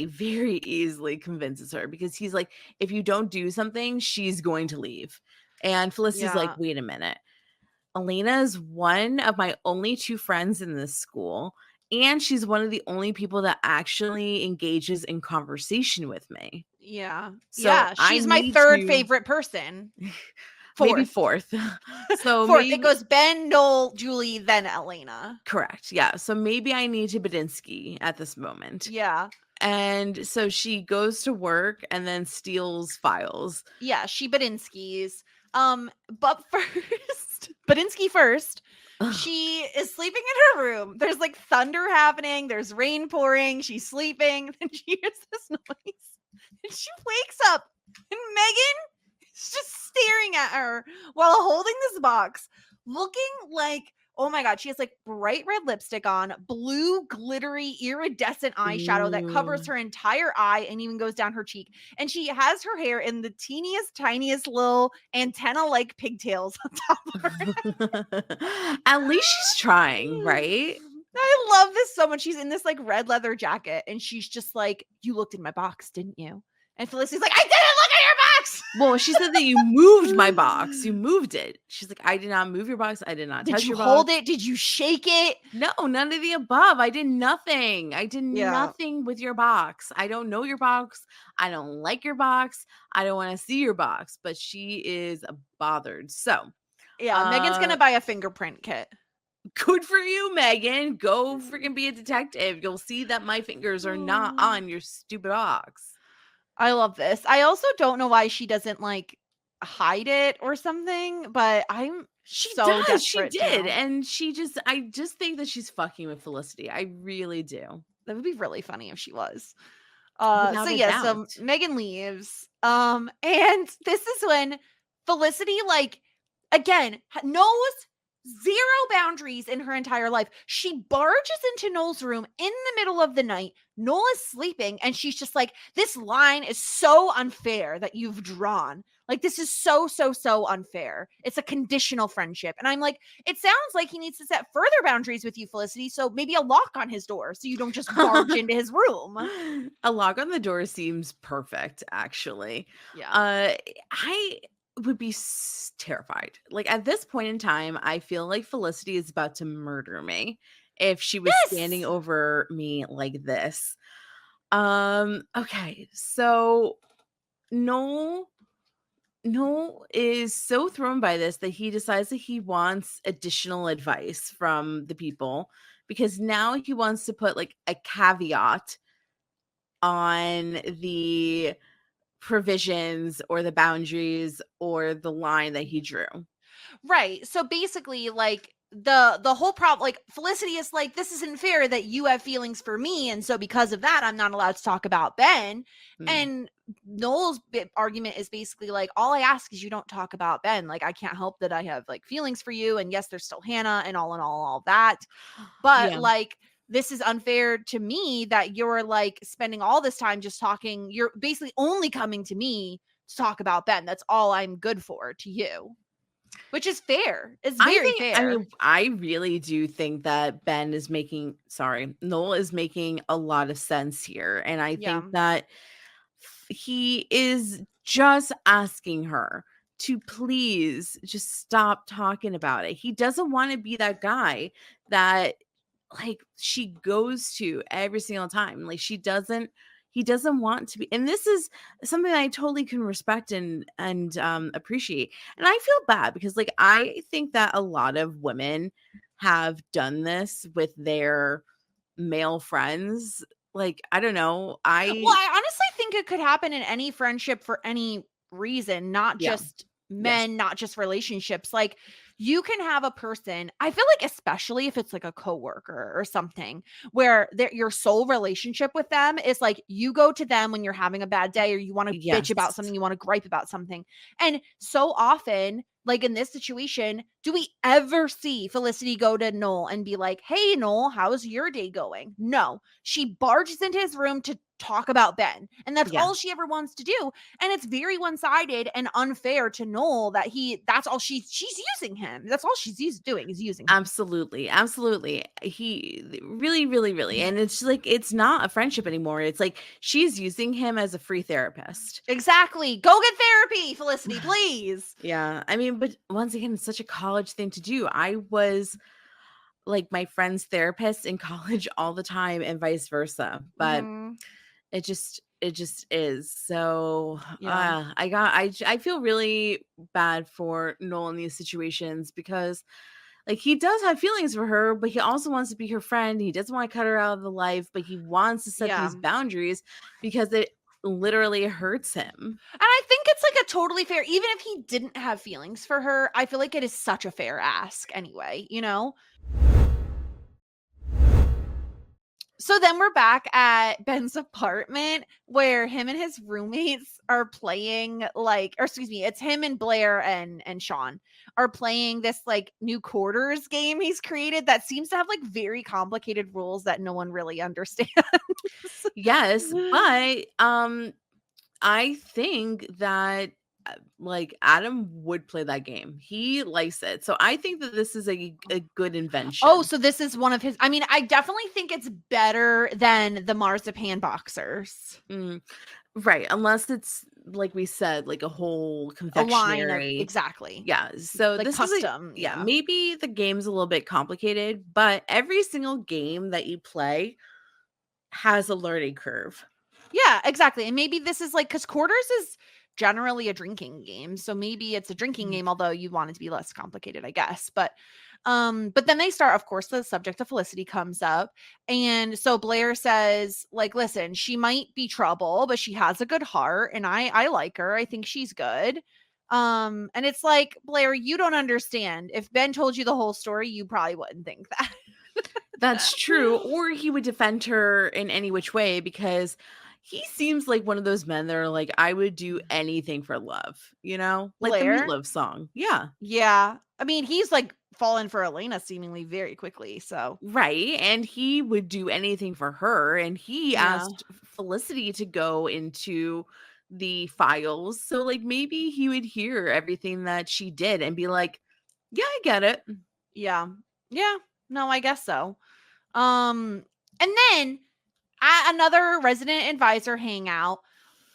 very easily convinces her because he's like, if you don't do something, she's going to leave. And Felicity's like, wait a minute. Elena is one of my only two friends in this school. And she's one of the only people that actually engages in conversation with me. Yeah. So Yeah. I She's my need third to favorite person. maybe Fourth. fourth. So Fourth. It maybe goes Ben, Noel, Julie, then Elena. correct. Yeah. So maybe I need to Badinsky at this moment. Yeah. And so she goes to work and then steals files. Yeah. She Badinsky's. But first, Badinsky first. Ugh. She is sleeping in her room. There's like thunder happening. There's rain pouring. She's sleeping. Then she hears this noise. And she wakes up. And Megan is just staring at her while holding this box, looking like, oh my God, she has like bright red lipstick on, blue, glittery, iridescent eyeshadow that covers Ooh. her entire eye and even goes down her cheek. And she has her hair in the teeniest, tiniest little antenna-like pigtails on top of her. At least she's trying, right? I love this so much. She's in this like red leather jacket and she's just like, you looked in my box, didn't you? And Felicity's like, I didn't look at your box. Well, she said that you moved my box. You moved it. She's like, I did not move your box. I did not touch Did you your hold box. it? Did you shake it? No, none of the above. I did nothing. I did Yeah. nothing with your box. I don't know your box. I don't like your box. I don't want to see your box. But she is bothered. So Yeah, Megan's gonna buy a fingerprint kit. good for you, Megan. Go freaking be a detective. You'll see that my fingers are not on your stupid box. I love this. I also don't know why she doesn't like hide it or something, but She so does. She desperate did. to. And I just think that she's fucking with Felicity. I really do. That would be really funny if she was. Without So a yeah, so doubt. Megan leaves. And this is when Felicity, like, again, knows zero boundaries in her entire life. She barges into Noel's room in the middle of the night. Noel is sleeping, and she's just like, this line is so unfair that you've drawn. Like, this is so, so, so unfair. It's a conditional friendship. And I'm like, it sounds like he needs to set further boundaries with you, Felicity. So maybe a lock on his door so you don't just barge into his room. A lock on the door seems perfect, actually. Yeah. I would be terrified. Like at this point in time, I feel like Felicity is about to murder me if she was standing Yes! over me like this. Okay, so Noel is so thrown by this that he decides that he wants additional advice from the people because now he wants to put like a caveat on the provisions or the boundaries or the line that he drew. Right. So basically, like, the whole problem, like, Felicity is like, this isn't fair that you have feelings for me, and so because of that I'm not allowed to talk about Ben. And Noel's argument is basically like, all I ask is you don't talk about Ben. Like, I can't help that I have like feelings for you, and yes, there's still Hannah and all that, but Yeah. like, this is unfair to me that you're like spending all this time just talking. You're basically only coming to me to talk about Ben. That's all I'm good for to you. Which is fair. It's very fair. I mean, I really do think that Noel is making a lot of sense here. And I Yeah. think that he is just asking her to please just stop talking about it. He doesn't want to be that guy that like she goes to every single time. Like he doesn't want to be, and this is something that I totally can respect and appreciate. And I feel bad because like I think that a lot of women have done this with their male friends. Like I don't know. Well, I honestly think it could happen in any friendship for any reason, not Yeah. just men, not just relationships. Like, you can have a person, I feel like, especially if it's like a coworker or something, where your sole relationship with them is like, you go to them when you're having a bad day or you want to bitch about something, you want to gripe about something. And so often, like in this situation, do we ever see Felicity go to Noel and be like, hey, Noel, how's your day going? No, she barges into his room to talk about Ben. And that's all she ever wants to do. And it's very one-sided and unfair to Noel that that's all she's using him. That's all she's doing is using him. Absolutely. He really. And it's like, it's not a friendship anymore. It's like she's using him as a free therapist. Exactly. Go get therapy, Felicity, please. Yeah. I mean, but once again, it's such a college thing to do. I was like my friend's therapist in college all the time and vice versa. But it just, It just is. So Yeah. I feel really bad for Noel in these situations because like he does have feelings for her, but he also wants to be her friend. He doesn't want to cut her out of the life, but he wants to set Yeah. these boundaries because it literally hurts him. And I think it's like a totally fair, even if he didn't have feelings for her, I feel like it is such a fair ask anyway, you know? So then we're back at Ben's apartment where him and his roommates are playing like, or excuse me, it's him and Blair and Sean are playing this like new quarters game he's created that seems to have like very complicated rules that no one really understands. Yes, but I think that like Adam would play that game. He likes it. So I think that this is a good invention. Oh, so this is one of his. I mean, I definitely think it's better than the marzipan boxers. Right, unless it's like we said, like a whole A line of confectionery. exactly. Yeah, so Like this custom. is maybe the game's a little bit complicated, but every single game that you play has a learning curve. Yeah, exactly. And maybe this is like because quarters is generally a drinking game. So maybe it's a drinking game, although you want it to be less complicated, I guess. But then they start, of course, the subject of Felicity comes up. And so Blair says, like, listen, she might be trouble, but she has a good heart, and I like her. I think she's good. And it's like, Blair, you don't understand. If Ben told you the whole story, you probably wouldn't think that. That's true. Or he would defend her in any which way because he seems like one of those men that are like, I would do anything for love, you know? Like the Blair? Meatloaf song. Yeah. Yeah. I mean, he's like fallen for Elena seemingly very quickly. So Right. And he would do anything for her. And he asked Felicity to go into the files. So, like, maybe he would hear everything that she did and be like, yeah, I get it. yeah. Yeah. No, I guess so. And then at another resident advisor hangout,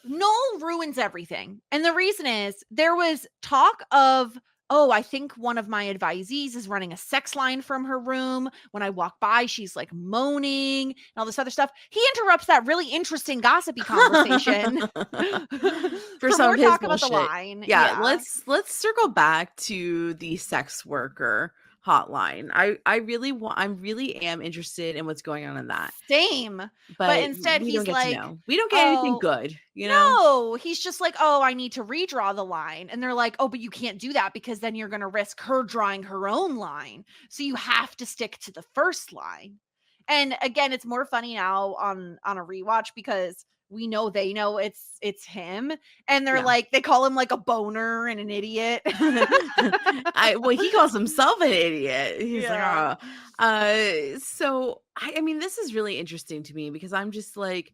Noel ruins everything. And the reason is there was talk of, oh, I think one of my advisees is running a sex line from her room. When I walk by, she's like moaning and all this other stuff. He interrupts that really interesting gossipy conversation For some more of his talk about the bullshit. line. Yeah, let's circle back to the sex worker hotline. I'm really am interested in what's going on in that. Same. But instead we he's don't get like, to know. We don't get anything "Oh, good, you know? no, he's just like, oh, I need to redraw the line. And they're like, oh, but you can't do that because then you're going to risk her drawing her own line. So you have to stick to the first line. And again, it's more funny now on a rewatch because we know they know it's him, and they're Yeah. like, they call him like a boner and an idiot. Well, he calls himself an idiot. He's Yeah. like, so I mean, this is really interesting to me because I'm just like,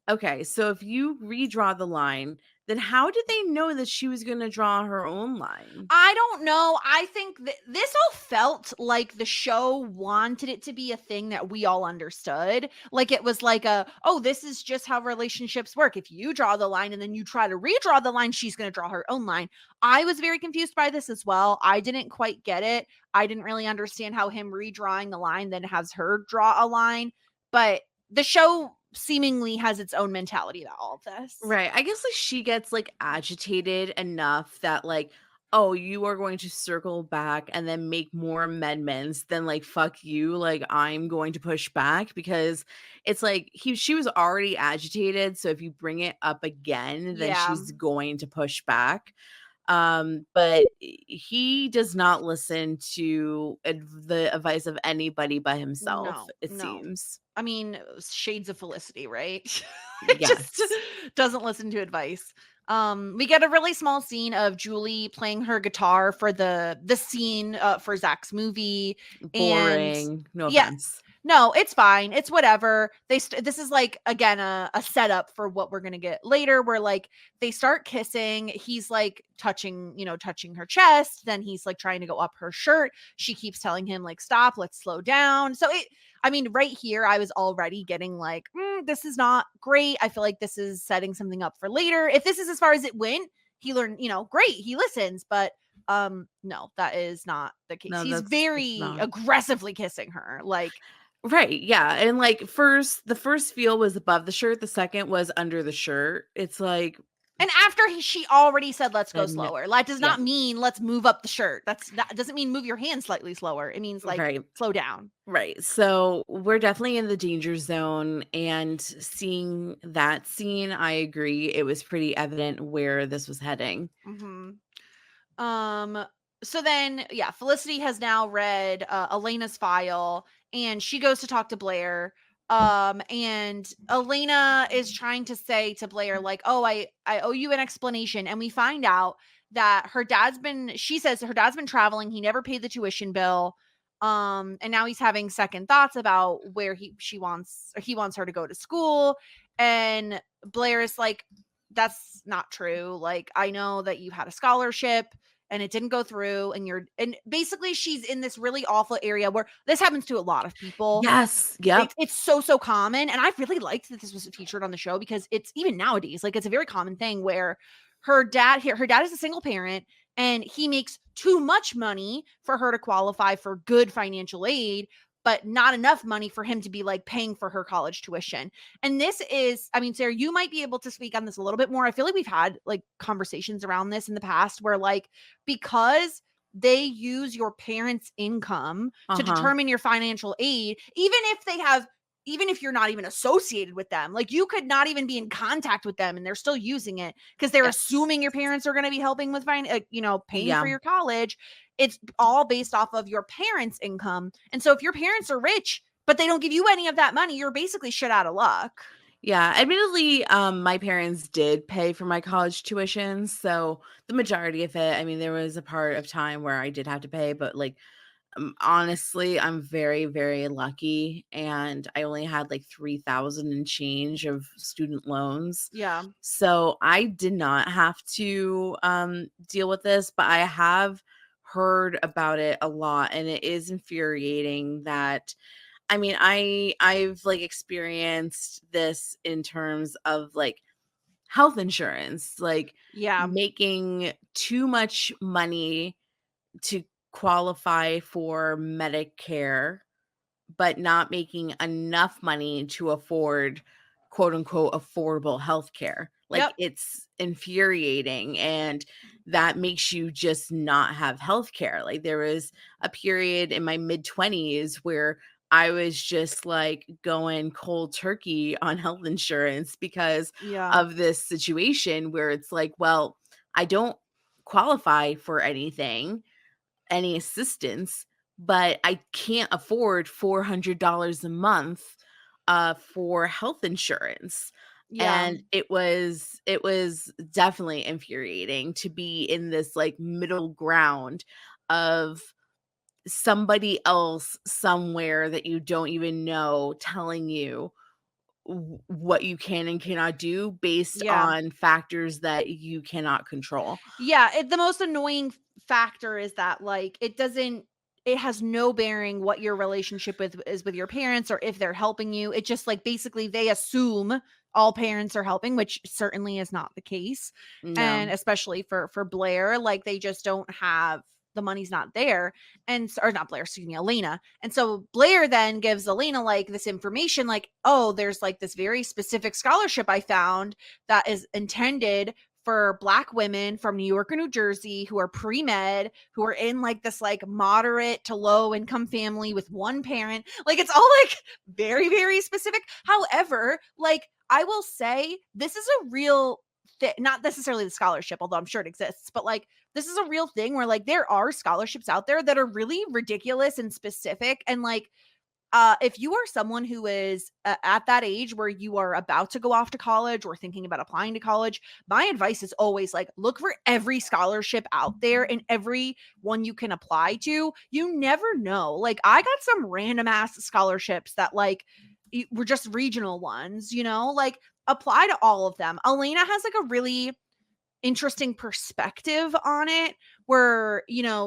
okay, so if you redraw the line, then how did they know that she was going to draw her own line? I don't know. I think this all felt like the show wanted it to be a thing that we all understood. Like it was like oh, this is just how relationships work. If you draw the line and then you try to redraw the line, she's going to draw her own line. I was very confused by this as well. I didn't quite get it. I didn't really understand how him redrawing the line then has her draw a line. But the show seemingly has its own mentality about all of this. Right. I guess like she gets like agitated enough that like, oh, you are going to circle back and then make more amendments, then like fuck you, like I'm going to push back because it's like she was already agitated, so if you bring it up again, then she's going to push back. But he does not listen to the advice of anybody but himself, it seems. I mean, shades of Felicity, right? Yes. Just doesn't listen to advice. We get a really small scene of Julie playing her guitar for the scene for Zach's movie. Boring. And no offense. No, it's fine. It's whatever. This is like, again, a setup for what we're going to get later where like they start kissing. He's like touching her chest. Then he's like trying to go up her shirt. She keeps telling him like, stop, let's slow down. So right here, I was already getting like, this is not great. I feel like this is setting something up for later. If this is as far as it went, he learned, great. He listens, but no, that is not the case. No, he's very aggressively kissing her. Like, Right, yeah, and, like, the first feel was above the shirt, the second was under the shirt. It's like, And after she already said, "Let's go no, slower." That does yeah, not mean let's move up the shirt. That doesn't mean move your hand slightly slower. It means like right, slow down. right. So, we're definitely in the danger zone, and seeing that scene, I agree, it was pretty evident where this was heading. Hmm. Um, so then, yeah, Felicity has now read Elena's file and she goes to talk to Blair. And Elena is trying to say to Blair, like, oh, I owe you an explanation. And we find out that she says her dad's been traveling. He never paid the tuition bill. And now he's having second thoughts about where he wants her to go to school. And Blair is like, that's not true. Like, I know that you had a scholarship and it didn't go through and basically she's in this really awful area where this happens to a lot of people. Yes, yep, It's so common, and I really liked that this was featured on the show because it's even nowadays, like, it's a very common thing where her dad is a single parent and he makes too much money for her to qualify for good financial aid, but not enough money for him to be like paying for her college tuition. And this is, I mean, Sarah, you might be able to speak on this a little bit more. I feel like we've had like conversations around this in the past where like because they use your parents' income to uh-huh, determine your financial aid, even if you're not even associated with them, like you could not even be in contact with them and they're still using it because they're yes, assuming your parents are going to be helping with paying for yeah. your college. It's all based off of your parents' income. And so if your parents are rich, but they don't give you any of that money, you're basically shit out of luck. Yeah, admittedly, my parents did pay for my college tuition, so the majority of it, I mean, there was a part of time where I did have to pay, but, like, honestly, I'm very, very lucky, and I only had, like, 3,000 and change of student loans. Yeah. So, I did not have to, deal with this, but I have heard about it a lot, and it is infuriating that, I mean, I've, like, experienced this in terms of, like, health insurance, like, Yeah. making too much money to qualify for Medicare, but not making enough money to afford quote unquote affordable healthcare. Like, Yep. it's infuriating, and that makes you just not have healthcare. Like, there was a period in my mid 20s where I was just like going cold turkey on health insurance because Yeah. of this situation where it's like, well, I don't qualify for anything, any assistance, but I can't afford $400 a month for health insurance. Yeah. And it was definitely infuriating to be in this like middle ground of somebody else somewhere that you don't even know telling you what you can and cannot do based Yeah. on factors that you cannot control. Yeah, the most annoying factor is that like it has no bearing what your relationship with your parents or if they're helping you. It just like basically they assume all parents are helping, which certainly is not the case. And No. especially for Blair, like they just don't have the money's not there. Or not Blair, excuse me, Elena. And so Blair then gives Elena like this information like, "Oh, there's like this very specific scholarship I found that is intended for Black women from New York or New Jersey who are pre-med, who are in like this like moderate to low income family with one parent." Like it's all like very, very specific. However, like I will say this is a real thing, not necessarily the scholarship, although I'm sure it exists, but like this is a real thing where like there are scholarships out there that are really ridiculous and specific. And like if you are someone who is at that age where you are about to go off to college or thinking about applying to college, my advice is always like look for every scholarship out there and every one you can apply to. You never know. Like I got some random ass scholarships that like were just regional ones, like apply to all of them. Elena has like a really interesting perspective on it where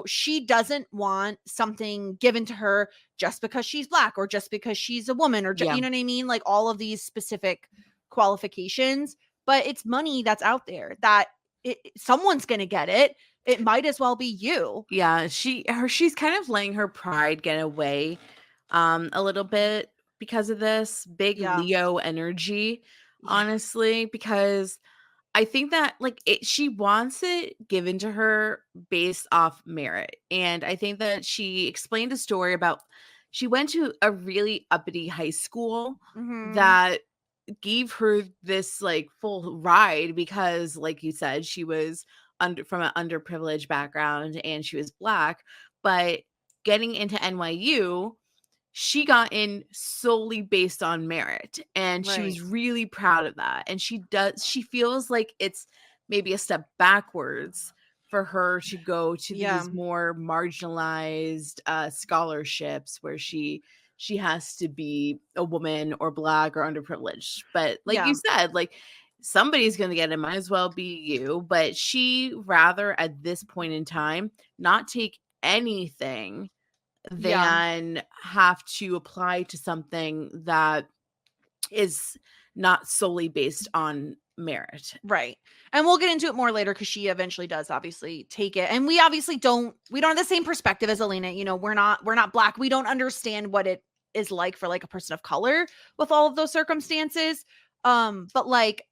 she doesn't want something given to her just because she's Black or just because she's a woman or Yeah. you know what I mean, like all of these specific qualifications, but it's money that's out there that someone's gonna get it. It might as well be you. Yeah, she's kind of letting her pride get away a little bit because of this big Yeah. Leo energy, Yeah. honestly, because I think that like she wants it given to her based off merit. And I think that she explained a story about she went to a really uppity high school Mhm. that gave her this like full ride because like you said she was under from an underprivileged background and she was black, but getting into NYU she got in solely based on merit and she Right. was really proud of that, and she feels like it's maybe a step backwards for her to go to Yeah. these more marginalized scholarships where she has to be a woman or black or underprivileged. But like Yeah. you said, like somebody's going to get it, might as well be you. But she rather at this point in time not take anything Yeah. than have to apply to something that is not solely based on merit. Right. And we'll get into it more later because she eventually does obviously take it. And we obviously we don't have the same perspective as Elena. You know, we're not black. We don't understand what it is like for like a person of color with all of those circumstances. But like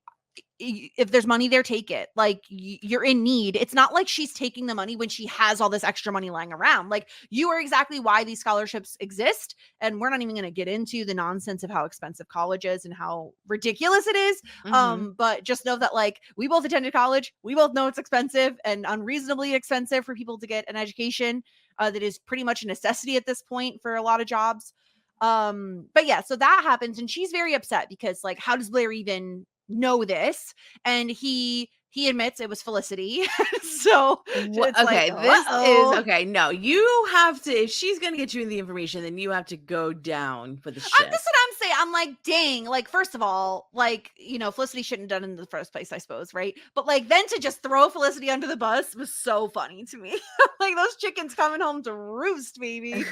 if there's money there, take it. Like you're in need. It's not like she's taking the money when she has all this extra money lying around. Like you are exactly why these scholarships exist. And we're not even going to get into the nonsense of how expensive college is and how ridiculous it is. Mhm. But just know that like we both attended college. We both know it's expensive and unreasonably expensive for people to get an education that is pretty much a necessity at this point for a lot of jobs. But yeah, so that happens and she's very upset because like how does Blair even know this? And he admits it was Felicity. So it's like, Okay, this is uh-oh. okay. No, you have to. If she's gonna get you the information, then you have to go down for the That's shit. what I'm saying. I'm like, dang, like, first of all, like, you know, Felicity shouldn't have done it in the first place, I suppose, right? But like, then to just throw Felicity under the bus was so funny to me. Like, those chickens coming home to roost, baby.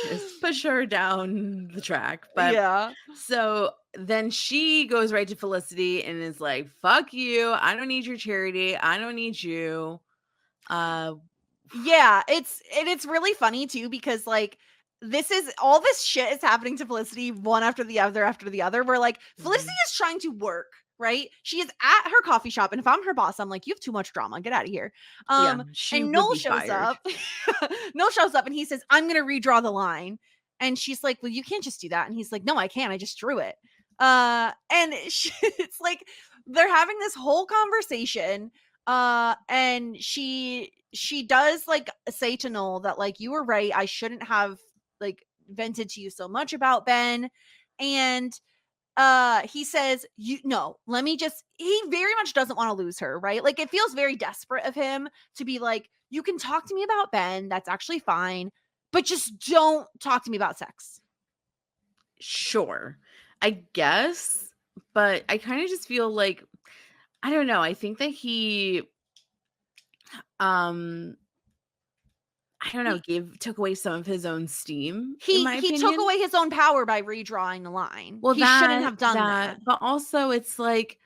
Just push her down the track. But Yeah. so then she goes right to Felicity and is like, "Fuck you! I don't need your charity. I don't need you." Uh, Yeah, it's really funny too because like this is all this shit is happening to Felicity one after the other. Where like Felicity mhm. is trying to work, right? She is at her coffee shop, and if I'm her boss, I'm like, you have too much drama. Get out of here. Yeah, she And would Noel be shows fired. up. Noel shows up and he says, I'm gonna redraw the line. And she's like, well, you can't just do that. And he's like, no, I can't. I just drew it. And it's like they're having this whole conversation and she does like say to Noel that like you were right, I shouldn't have like vented to you so much about Ben. And he says, you no, let me just he very much doesn't want to lose her, right? Like it feels very desperate of him to be like, you can talk to me about Ben, that's actually fine, but just don't talk to me about sex. Sure, I guess, but I kind of just feel like I don't know. I think that he, um, I don't know, he took away some of his own steam, in he my he took opinion. away his own power by redrawing the line. Well, He shouldn't have done that. but also it's like,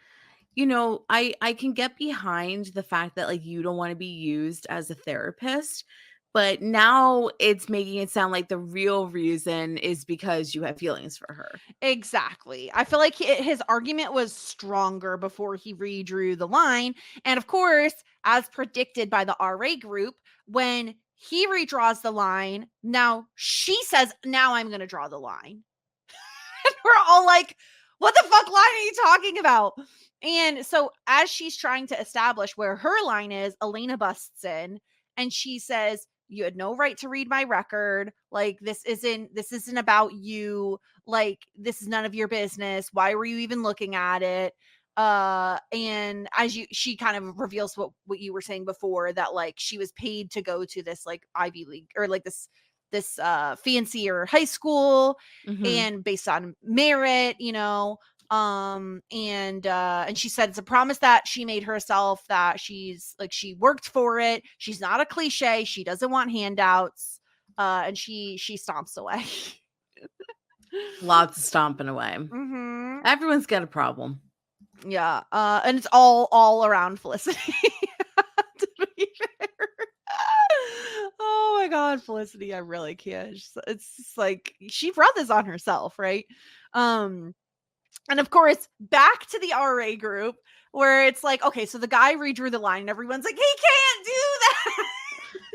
I can get behind the fact that like you don't want to be used as a therapist, but now it's making it sound like the real reason is because you have feelings for her. Exactly. I feel like his argument was stronger before he redrew the line. And of course, as predicted by the RA group, when he redraws the line, now she says, now I'm going to draw the line. And we're all like, what the fuck line are you talking about? And so as she's trying to establish where her line is, Elena busts in and she says, you had no right to read my record. Like this isn't about you. Like this is none of your business. Why were you even looking at it? And as she kind of reveals what you were saying before, that like she was paid to go to this like Ivy League or like this fancier high school Mhm. and based on merit, and she said it's a promise that she made herself, that she's like she worked for it, she's not a cliche, she doesn't want handouts, and she stomps away. Lots of stomping away. Mm-hmm. Everyone's got a problem. Yeah, and it's all around Felicity. To be fair. Oh my God, Felicity, I really can't. It's just like she brought this on herself, right? And of course, back to the RA group where it's like, okay, so the guy redrew the line and everyone's like, he can't do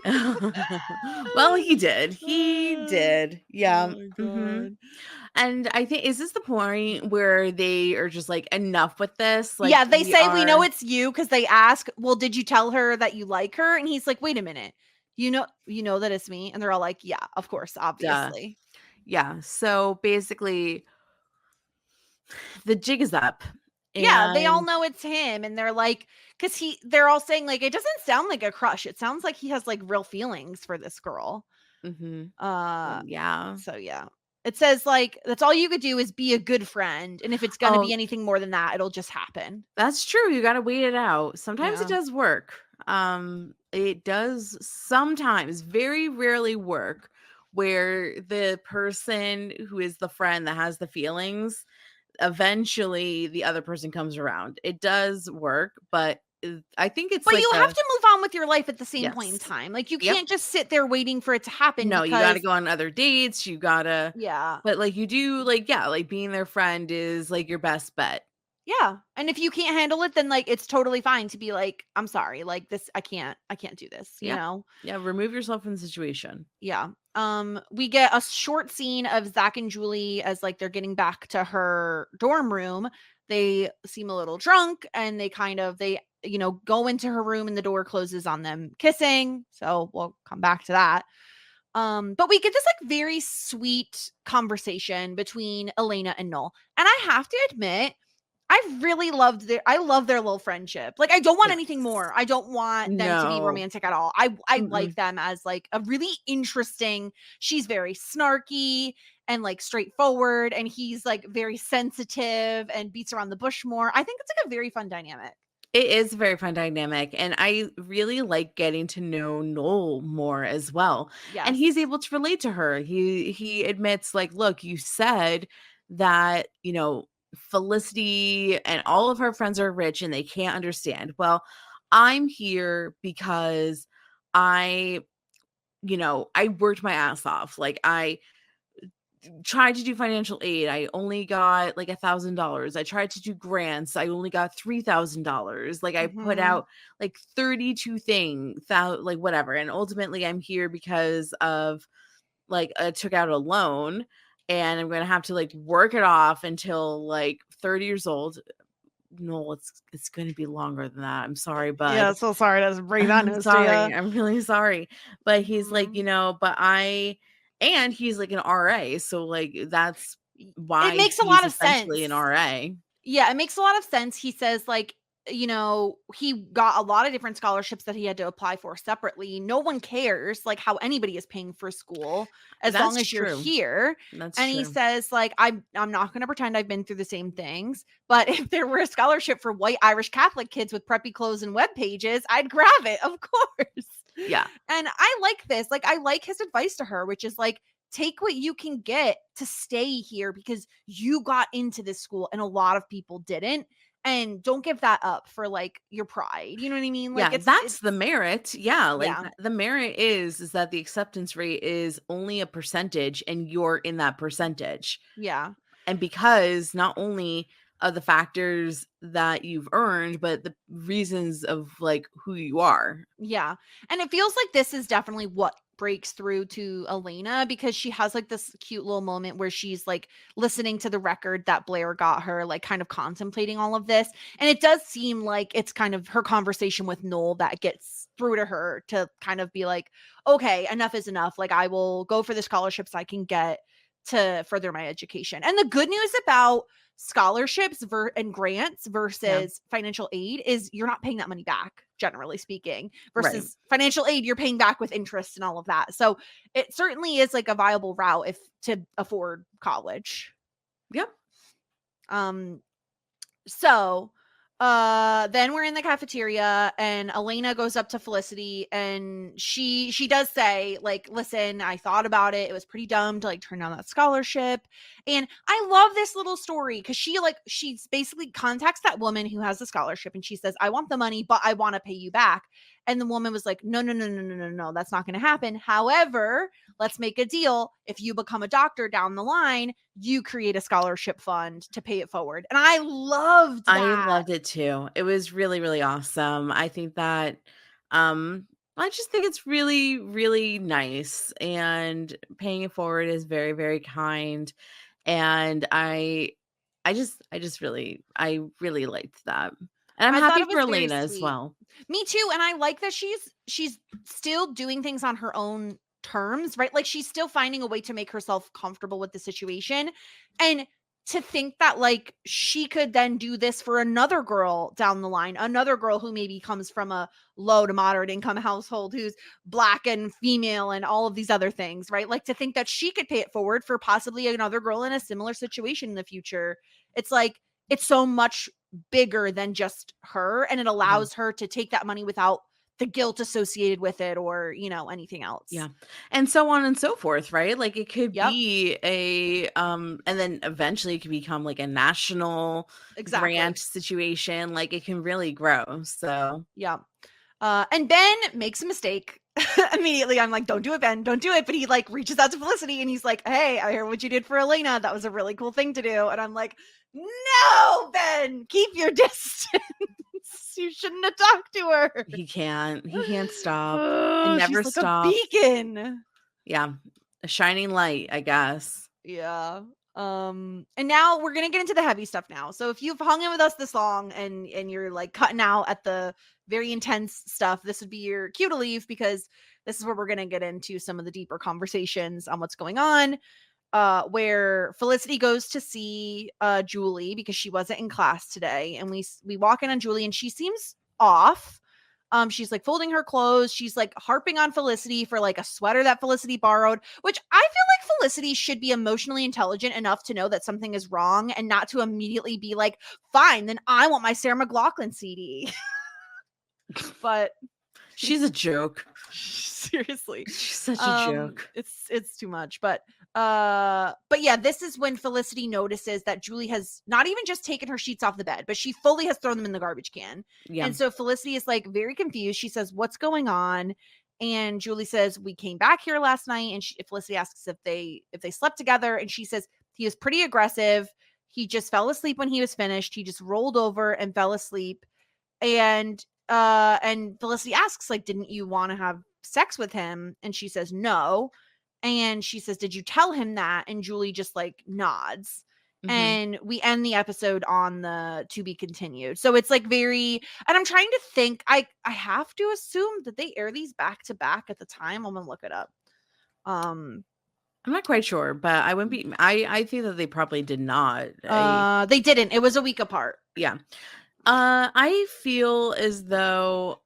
that. Well, he did. He did. Yeah. Oh my Mhm. God. And I think, is this the point where they are just like, enough with this? Like, Yeah, they we say we know are. it's you because they ask, well, did you tell her that you like her? And he's like, wait a minute. You know that it's me? And they're all like, yeah, of course, Duh. obviously. Yeah. So basically, the jig is up. Yeah, they all And know it's him, and they're like, because they're all saying like, it doesn't sound like a crush. It sounds like he has like real feelings for this girl. mhm. Uh, Yeah. so yeah, it says like that's all you could do is be a good friend, and if it's gonna be Oh, anything more than that, it'll just happen. that's true. You got to wait it out. Sometimes it Yeah, does work. It does sometimes, very rarely work, where the person who is the friend that has the feelings, eventually the other person comes around. It does work, but I think it's but like you have a to move on with your life at the same point in yes. time. Like you Yep. can't just sit there waiting for it to happen No, you got to because go on other dates. You got to, yeah. but like you do, like, yeah, like being their friend is like your best bet. Yeah. And if you can't handle it, then like it's totally fine to be like, I'm sorry, like this, I can't do this, you Yep. know? Yeah. Remove yourself from the situation. Yeah. We get a short scene of Zach and Julie as like they're getting back to her dorm room. They seem a little drunk and they go into her room and the door closes on them kissing. So we'll come back to that. But we get this like very sweet conversation between Elena and Noel. And I have to admit, I love their little friendship. Like I don't want anything Yes. more. I don't want them to be No. romantic at all. I like Mm-mm. them as like a really interesting. She's very snarky and like straightforward and he's like very sensitive and beats around the bush more. I think it's like a very fun dynamic. It is a very fun dynamic, and I really like getting to know Noel more as well. And Yes. he's able to relate to her. He admits, like, look, you said that, Felicity and all of her friends are rich and they can't understand. Well, I'm here because I, I worked my ass off. Like I tried to do financial aid. I only got like $1,000. I tried to do grants. I only got $3,000. Like I put Mhm. out like 32 things, like whatever. And ultimately I'm here because of like I took out a loan and I'm going to have to like work it off until like 30 years old. No, it's going to be longer than that. I'm sorry, Yeah, bud. so sorry to break that I'm news to sorry. you. I'm really sorry. But he's like, Mhm. and he's like an RA. So like that's It why makes a he's lot of essentially an sense. RA. Yeah, it makes a lot of sense. He says, like, he got a lot of different scholarships that he had to apply for separately. No one cares, like, how anybody is paying for school as long That's as you're true. here. That's And he true. says, like, I'm not going to pretend I've been through the same things, but if there were a scholarship for white Irish Catholic kids with preppy clothes and web pages, I'd grab it, of course. Yeah. And I like this. Like, I like his advice to her, which is like, take what you can get to stay here because you got into this school and a lot of people didn't. And don't give that up for like your pride. You know what I mean? Like Yeah, it's that's the merit. Yeah, like yeah. the merit is that the acceptance rate is only a percentage and you're in that percentage. Yeah. And because not only of the factors that you've earned, but the reasons of like who you are. Yeah. And it feels like this is definitely what breaks through to Elena because she has like this cute little moment where she's like listening to the record that Blair got her, like kind of contemplating all of this. And it does seem like it's kind of her conversation with Noel that gets through to her to kind of be like, okay, enough is enough. Like I will go for the scholarships I can get to further my education. And the good news about scholarships and grants Yeah. versus financial aid is you're not paying that money back, generally speaking, Right. versus financial aid you're paying back with interest and all of that. So it certainly is like a viable route if to afford college. Yep. um then we're in the cafeteria and Elena goes up to Felicity and she does say like, listen, I thought about it. It was pretty dumb to like turn down that scholarship. And I love this little story because she's basically contacts that woman who has the scholarship and she says, I want the money, but I want to pay you back. And the woman was like, no, that's not going to happen. However, let's make a deal. If you become a doctor down the line, you create a scholarship fund to pay it forward. And I loved that. I loved it too. It was really, really awesome. I think that I just think it's really, really nice, and paying it forward is very, very kind. And I really liked that. And I'm I thought happy it for was very Elena as sweet. well. Me too. And I like that she's still doing things on her own terms, right? Like she's still finding a way to make herself comfortable with the situation. And to think that like she could then do this for another girl down the line, another girl who maybe comes from a low to moderate income household, who's Black and female and all of these other things, right? Like to think that she could pay it forward for possibly another girl in a similar situation in the future. It's like, it's so much bigger than just her, and it allows her to take that money without the guilt associated with it, or anything else. Yeah. And so on and so forth, right? Like it could Yep. be a and then eventually it could become like a national Exactly. grant situation. Like it can really grow. So Yeah. And Ben makes a mistake. Immediately I'm like, don't do it, Ben, don't do it. But he like reaches out to Felicity and he's like, hey, I heard what you did for Elena. That was a really cool thing to do. And I'm like, no, Ben, keep your distance. You shouldn't have talked to her. he can't stop. Oh, And never she's stop. like a beacon. Yeah. A shining light, I guess. Yeah. And now we're gonna get into the heavy stuff now. So if you've hung in with us this long and you're like cutting out at the very intense stuff, this would be your cue to leave, because this is where we're gonna get into some of the deeper conversations on what's going on. Where Felicity goes to see Julie because she wasn't in class today, and we walk in on Julie and she seems off. She's like folding her clothes. She's like harping on Felicity for like a sweater that Felicity borrowed, which I feel like Felicity should be emotionally intelligent enough to know that something is wrong and not to immediately be like, fine, then I want my Sarah McLachlan CD. But she's a joke. Seriously. She's such a joke. It's too much. But yeah, this is when Felicity notices that Julie has not even just taken her sheets off the bed, but she fully has thrown them in the garbage can. Yeah. And so Felicity is like very confused. She says, what's going on? And Julie says, we came back here last night. And Felicity asks if they slept together. And she says, he was pretty aggressive. He just fell asleep when he was finished. He just rolled over and fell asleep. And Felicity asks, like, didn't you want to have sex with him? And she says no. And she says, did you tell him that? And Julie just like nods. Mm-hmm. And we end the episode on the to be continued. So it's like very, and I'm trying to think, I have to assume that they air these back to back at the time. I'm gonna look it up. I'm not quite sure, but I wouldn't be, I think that they probably did not. They didn't. It was a week apart. Yeah. I feel as though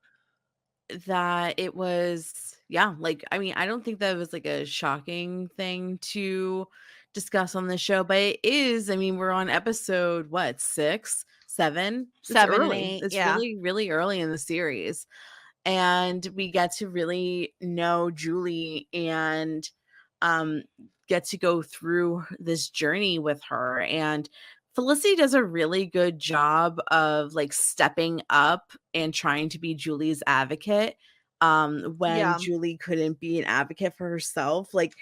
that it was, yeah, like, I mean, I don't think that was like a shocking thing to discuss on this show, but it is. I mean, we're on episode, what, 6, 7? It's 7 early. and 8. It's yeah. really, really early in the series. And we get to really know Julie and get to go through this journey with her. And Felicity does a really good job of like stepping up and trying to be Julie's advocate when Julie couldn't be an advocate for herself. Like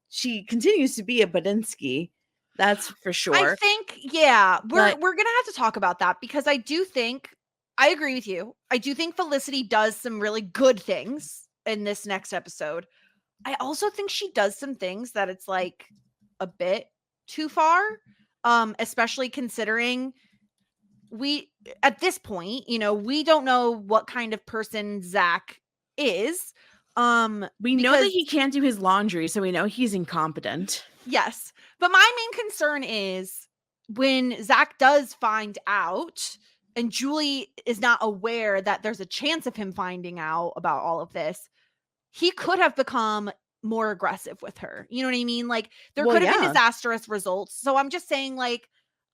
she continues to be a Badinsky, that's for sure. I think, we're gonna have to talk about that, because I do think, I agree with you. I do think Felicity does some really good things in this next episode. I also think she does some things that it's like a bit too far. Especially considering we, at this point, we don't know what kind of person Zach is. We know that he can't do his laundry, so we know he's incompetent. Yes. But my main concern is when Zach does find out and Julie is not aware that there's a chance of him finding out about all of this, he could have become more aggressive with her. You know what I mean? Like there could have been disastrous results. So I'm just saying, like,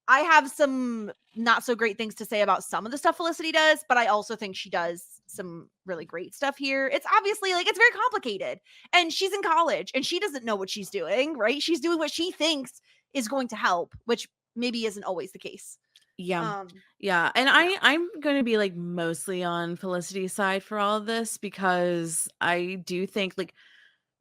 I have some not so great things to say about some of the stuff Felicity does, but I also think she does some really great stuff here. It's obviously like, it's very complicated, and she's in college and she doesn't know what she's doing, right? She's doing what she thinks is going to help, which maybe isn't always the case. Yeah. Um, Yeah. And I'm going to be like mostly on Felicity's side for all of this because I do think like,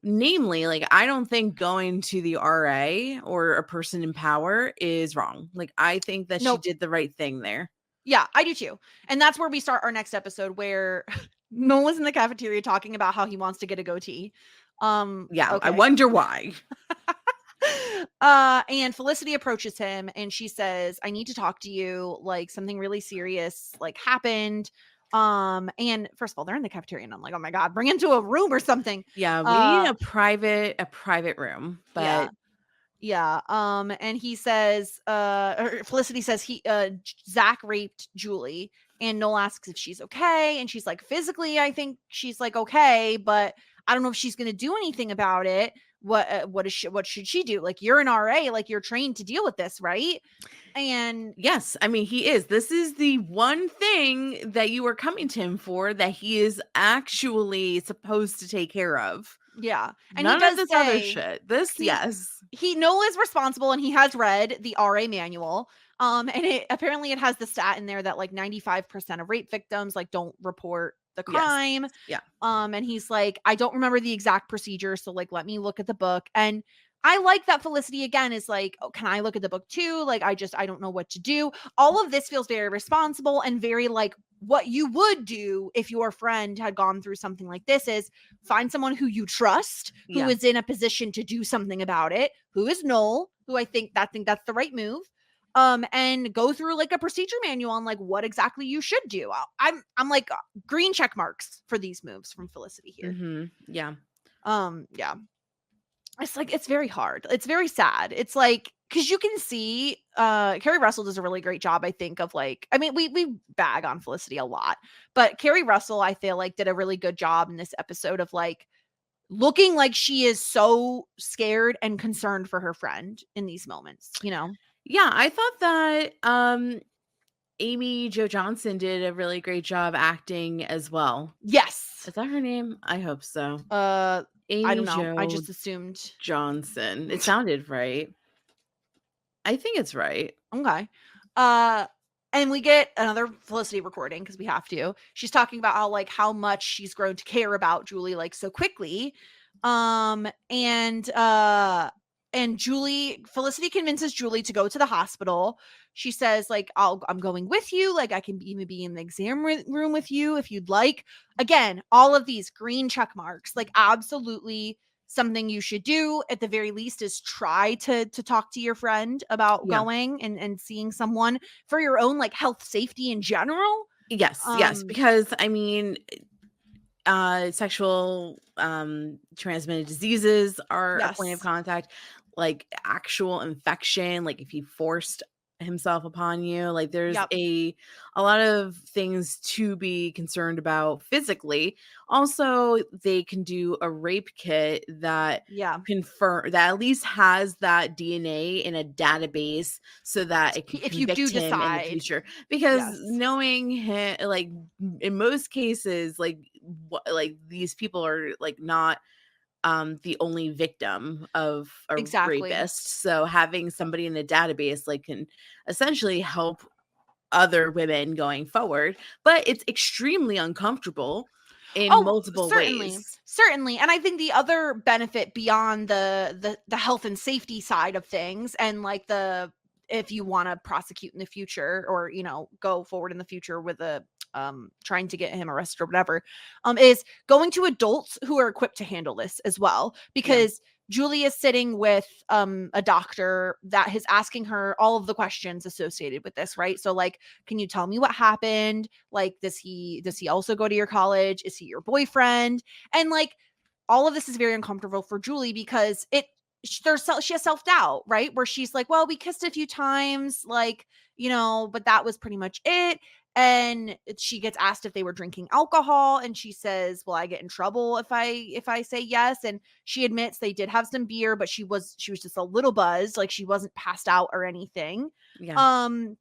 namely, like, I don't think going to the RA or a person in power is wrong. Like, I think that she nope. did the right thing there. Yeah, I do too. And that's where we start our next episode where Nolan's in the cafeteria talking about how he wants to get a goatee. Yeah. I Okay. wonder why. And Felicity approaches him and she says, I need to talk to you. Like something really serious like happened. And first of all, they're in the cafeteria and I'm like, oh my God, bring him to a room or something. Yeah. We need a private room. Yeah. But Yeah. And he says, or Felicity says Zach raped Julie, and Noel asks if she's okay. And she's like, physically, I think she's like, okay, but I don't know if she's going to do anything about it. What should she do? Like, you're an RA, like you're trained to deal with this, right? And yes, I mean, he is. This is the one thing that you are coming to him for that he is actually supposed to take care of. yeah. And he None of does this other say shit. This, yes. Noel is responsible and he has read the RA manual. And apparently it has the stat in there that like 95% of rape victims like don't report the crime. Yes. Yeah. And he's like, I don't remember the exact procedure, so like let me look at the book. And I like that Felicity again is like, oh, can I look at the book too? Like I don't know what to do. All of this feels very responsible and very like what you would do if your friend had gone through something like this is find someone who you trust, who is in a position to do something about it, who is Noel, who I think that's the right move. And go through like a procedure manual on like what exactly you should do. I'm like green check marks for these moves from Felicity here. Mm-hmm. Yeah. Yeah. It's like it's very hard. It's very sad. It's like because you can see Carrie Russell does a really great job, I think, of like, I mean, we bag on Felicity a lot, but Carrie Russell, I feel like, did a really good job in this episode of like looking like she is so scared and concerned for her friend in these moments, you know? Yeah, I thought that Amy Jo Johnson did a really great job acting as well. Yes. Is that her name? I hope so. I Amy don't know. Jo I just assumed. Johnson. It sounded right. I think it's right. Okay. And we get another Felicity recording because we have to. She's talking about how much she's grown to care about Julie like so quickly. And Felicity convinces Julie to go to the hospital. She says, like, I'm going with you. Like, I can even be in the exam room with you if you'd like. Again, all of these green check marks, like, absolutely something you should do at the very least is try to talk to your friend about going and seeing someone for your own like health safety in general. Yes, because I mean, sexual transmitted diseases are a point of contact, like actual infection, like if he forced himself upon you, like there's a lot of things to be concerned about physically. Also, they can do a rape kit that confirm that at least has that DNA in a database so that it can convict him in the future, because knowing him, like in most cases, like these people are like not the only victim of a rapist. So having somebody in a database like can essentially help other women going forward, but it's extremely uncomfortable in multiple ways. Certainly. And I think the other benefit beyond the health and safety side of things and like if you want to prosecute in the future or, you know, go forward in the future with trying to get him arrested or whatever, is going to adults who are equipped to handle this as well. Because Julie is sitting with a doctor that is asking her all of the questions associated with this, right? So like, can you tell me what happened? Like, does he also go to your college? Is he your boyfriend? And like, all of this is very uncomfortable for Julie because she has self-doubt, right? Where she's like, well, we kissed a few times, like, you know, but that was pretty much it. And she gets asked if they were drinking alcohol and she says, well, I get in trouble if I say yes. And she admits they did have some beer, but she was just a little buzzed, like she wasn't passed out or anything. And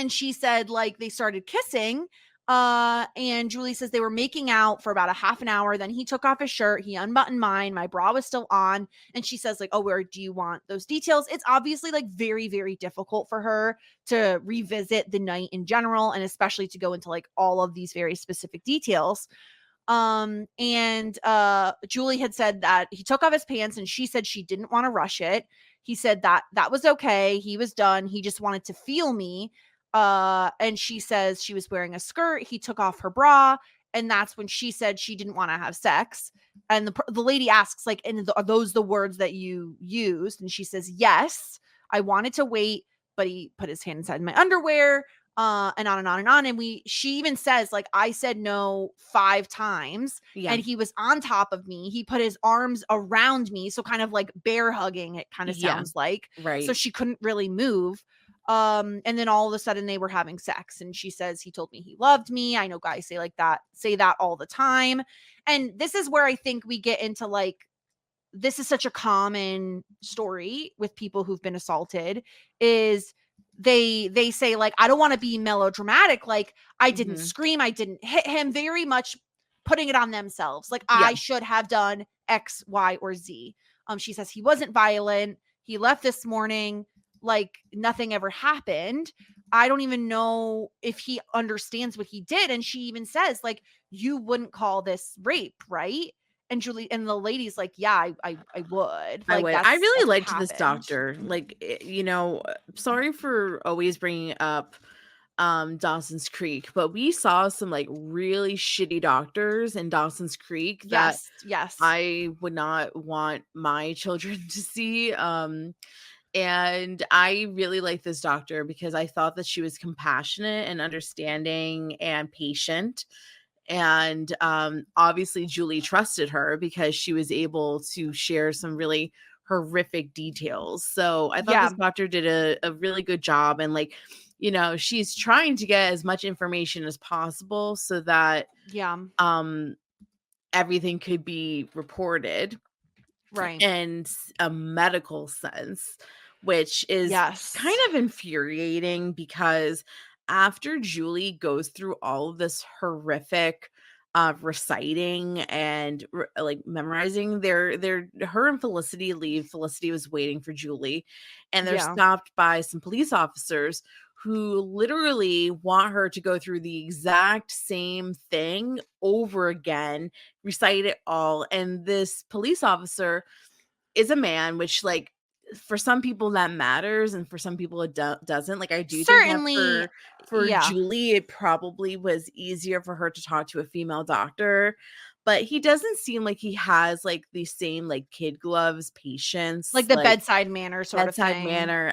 she said like they started kissing And Julie says they were making out for about a half an hour. Then he took off his shirt. He unbuttoned mine. My bra was still on. And she says, like, oh, where do you want those details? It's obviously like very, very difficult for her to revisit the night in general, and especially to go into like all of these very specific details. And Julie had said that he took off his pants, and she said she didn't want to rush it. He said that that was okay. He was done. He just wanted to feel me. And she says she was wearing a skirt. He took off her bra, and that's when she said she didn't want to have sex. And the lady asks, like, and are those the words that you used? And she says, yes, I wanted to wait, but he put his hand inside my underwear. And on and on and on. And she even says, like, I said no 5 times, and he was on top of me. He put his arms around me. So kind of like bear hugging, it kind of sounds like. Right. So she couldn't really move. And then all of a sudden they were having sex, and she says, he told me he loved me. I know guys say that all the time. And this is where I think we get into like, this is such a common story with people who've been assaulted, is they say, like, I don't want to be melodramatic, like, I didn't scream, I didn't hit him, very much putting it on themselves, like, I should have done X, Y, or Z. She says he wasn't violent, he left this morning like nothing ever happened. I don't even know if he understands what he did. And she even says, like, you wouldn't call this rape, right? And Julie and the lady's like, yeah, I would. Like, I really liked this doctor. Like, you know, sorry for always bringing up Dawson's Creek, but we saw some like really shitty doctors in Dawson's Creek that I would not want my children to see. And I really like this doctor because I thought that she was compassionate and understanding and patient. And obviously Julie trusted her because she was able to share some really horrific details. So I thought this doctor did a really good job. And like, you know, she's trying to get as much information as possible so that everything could be reported in a medical sense, which is kind of infuriating because after Julie goes through all of this horrific reciting and like memorizing, her and Felicity leave. Felicity was waiting for Julie, and they're stopped by some police officers who literally want her to go through the exact same thing over again, recite it all. And this police officer is a man, which like for some people that matters, and for some people it doesn't. Like, I do think that for Julie, it probably was easier for her to talk to a female doctor, but he doesn't seem like he has like the same like kid gloves patience, like the bedside manner sort of thing,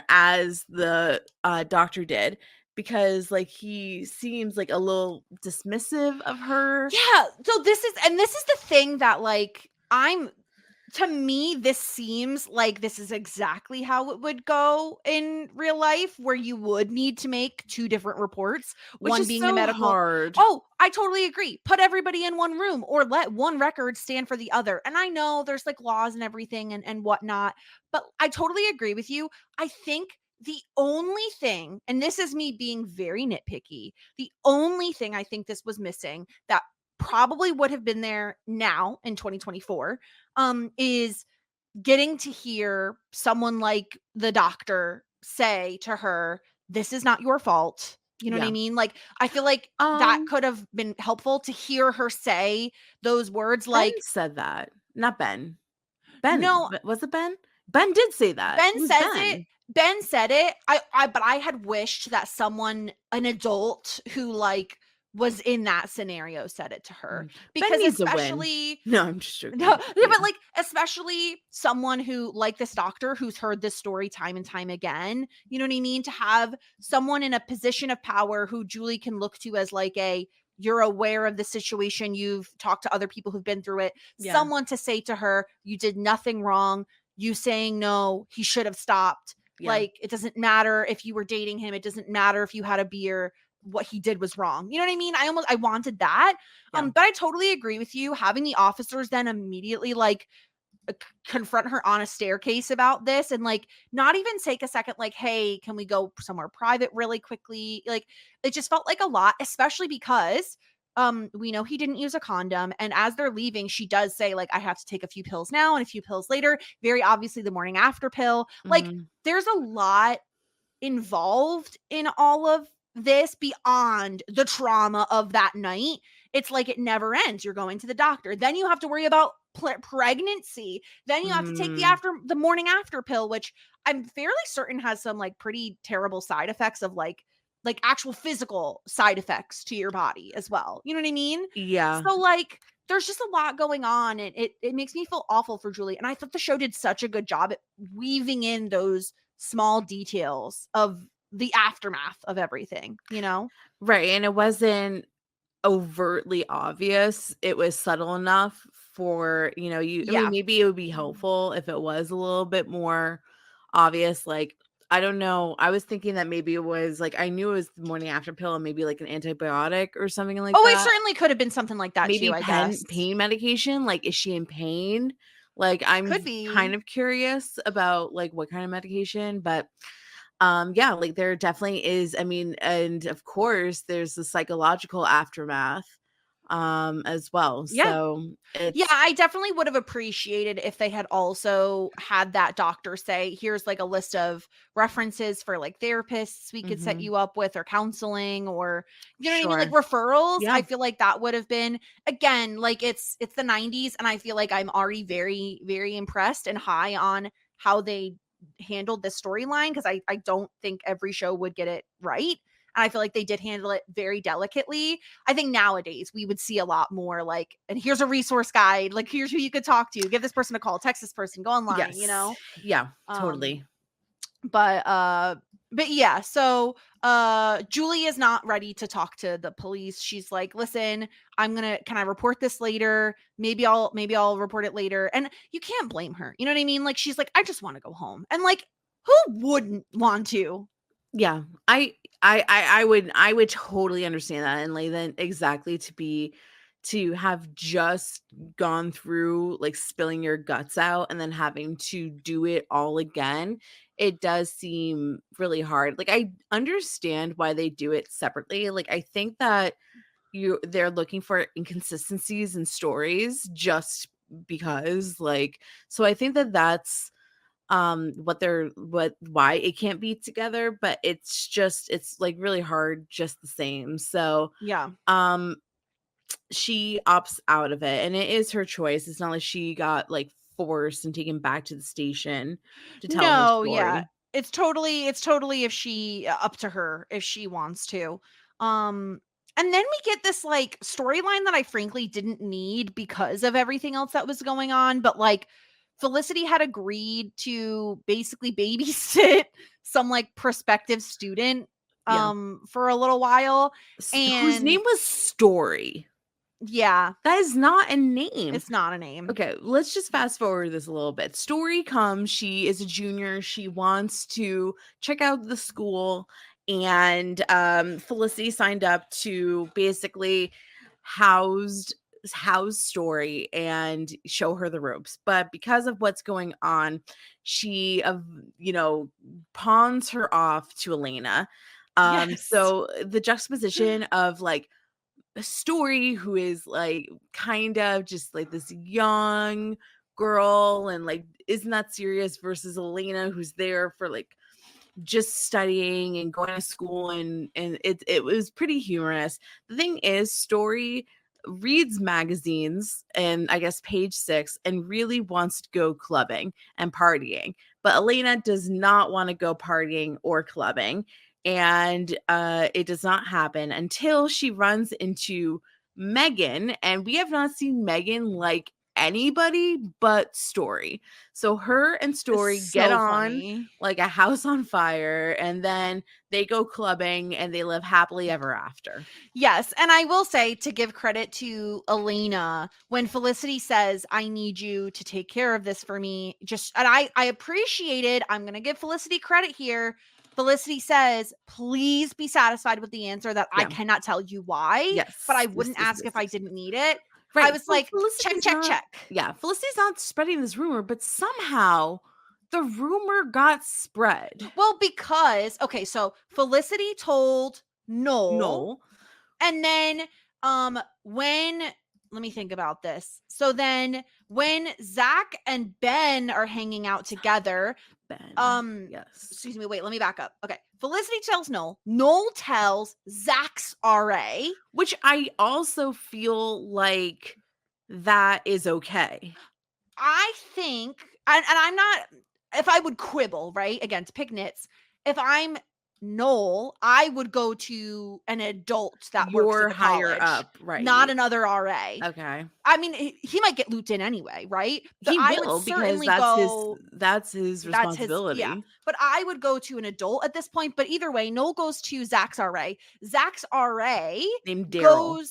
as the doctor did, because like he seems like a little dismissive of her. So this is the thing that like to me, this seems like this is exactly how it would go in real life, where you would need to make 2 different reports, one being the medical. Hard. Oh, I totally agree. Put everybody in one room, or let one record stand for the other. And I know there's like laws and everything and whatnot, but I totally agree with you. I think the only thing, and this is me being very nitpicky, the only thing I think this was missing that probably would have been there now in 2024 is getting to hear someone like the doctor say to her, this is not your fault. You know what I mean? Like, I feel like that could have been helpful to hear her say those words. Like, Ben said that, not Ben. No, was it Ben? Ben did say that. Ben says it. Ben said it. But I had wished that someone, an adult who like was in that scenario, said it to her, because especially I'm just joking. No, but like especially someone who like this doctor who's heard this story time and time again, you know what I mean, to have someone in a position of power who Julie can look to as like you're aware of the situation, you've talked to other people who've been through it, someone to say to her, you did nothing wrong, you saying no, he should have stopped. Like, it doesn't matter if you were dating him, it doesn't matter if you had a beer, what he did was wrong. You know what I mean? I wanted that. But I totally agree with you. Having the officers then immediately like confront her on a staircase about this and like not even take a second like, hey, can we go somewhere private really quickly? Like it just felt like a lot, especially because we know he didn't use a condom, and as they're leaving she does say like, I have to take a few pills now and a few pills later, very obviously the morning after pill. Like Mhm. there's a lot involved in all of this beyond the trauma of that night. It's like it never ends. You're going to the doctor, then you have to worry about pregnancy, then you have to take Mm. the morning after pill, which I'm fairly certain has some like pretty terrible side effects of like actual physical side effects to your body as well. You know what I mean? Yeah. So like there's just a lot going on, and it makes me feel awful for Julie. And I thought the show did such a good job at weaving in those small details of the aftermath of everything, you know? Right, and it wasn't overtly obvious. It was subtle enough for, I mean, Yeah. maybe it would be helpful if it was a little bit more obvious. Like, I don't know. I was thinking that maybe it was like, I knew it was the morning after pill and maybe like an antibiotic or something like Oh, it that. certainly could have been something like that too, Maybe I guess. pain medication. Like, is she in pain? Like, Could I'm be. kind of curious about like what kind of medication, but yeah, like there definitely is. I mean, and of course there's the psychological aftermath as well. Yeah. So Yeah, it's I definitely would have appreciated if they had also had that doctor say, here's like a list of references for like therapists we could set mhm, you up with, or counseling, or you know what I mean? Like sure. referrals. Yeah. I feel like that would have been, again, like it's the 90s, and I feel like I'm already very, very impressed and high on how they handled this storyline, because I don't think every show would get it right. And I feel like they did handle it very delicately. I think nowadays we would see a lot more like, and here's a resource guide, like here's who you could talk to, give this person a call, text this person, go online, you Yes. know? Yeah, Um, totally. but yeah, so Julie is not ready to talk to the police. She's like, listen, can I report this later? Maybe I'll report it later. And you can't blame her. You know what I mean? Like she's like, I just want to go home. And like, who wouldn't want to? Yeah. I would totally understand that, and like then exactly to have just gone through like spilling your guts out and then having to do it all again. It does seem really hard. Like I understand why they do it separately. Like I think that they're looking for inconsistencies in stories just because, like, so I think that that's why it can't be together, but it's like really hard just the same. So Yeah. um she opts out of it, and it is her choice. It's not like she got like forced and taken back to the station to tell her No, yeah. story. It's totally if she up to her if she wants to. Um and then we get this like storyline that I frankly didn't need because of everything else that was going on, but like Felicity had agreed to basically babysit some like prospective student Yeah. for a little while, Whose name and was Story. yeah, That is not a name. it's not a name. Okay, let's just fast forward this a little bit. Story comes, she is a junior, she wants to check out the school, and Felicity signed up to basically house house Story and show her the ropes. But because of what's going on, she you know, pawns her off to Elena. Yes. So the juxtaposition of like a Story who is like kind of just like this young girl and like isn't that serious, versus Elena who's there for like just studying and going to school, and it was pretty humorous. The thing is, Story reads magazines and I guess Page Six and really wants to go clubbing and partying, but Elena does not want to go partying or clubbing, and it does not happen until she runs into Megan, and we have not seen Megan like anybody but Story. So her and It's Story get so on funny. like a house on fire, and then they go clubbing and they live happily ever after. Yes, and I will say, to give credit to Elena, when Felicity says, "I need you to take care of this for me," just and I appreciated, I'm going to give Felicity credit here. Felicity says, "Please be satisfied with the answer that I Yeah. cannot tell you why, but I Yes. Yes. wouldn't Yes. ask Yes. if I Yes. didn't need it." I was Well, like, check, check, check. Yeah, Felicity's not spreading this rumor, but somehow the rumor got spread. Well, because okay, so Felicity told Noel, No. and then when let me think about this. So then when Zach and Ben are hanging out together, Ben. Yes. excuse me, wait, let me back up. Okay. Felicity tells Noel tells Zach's RA. Which I also feel like that is okay. I think, and I'm not, if I would quibble, right, again, to pick nits, if I'm Noel, I would go to an adult that works You're at the higher college, up, right? not another RA. Okay. I mean, he might get looped in anyway, right? But He I will, would because certainly that's go. his That's his, responsibility. yeah. But I would go to an adult at this point. But either way, Noel goes to Zach's RA. Zach's RA Named Daryl.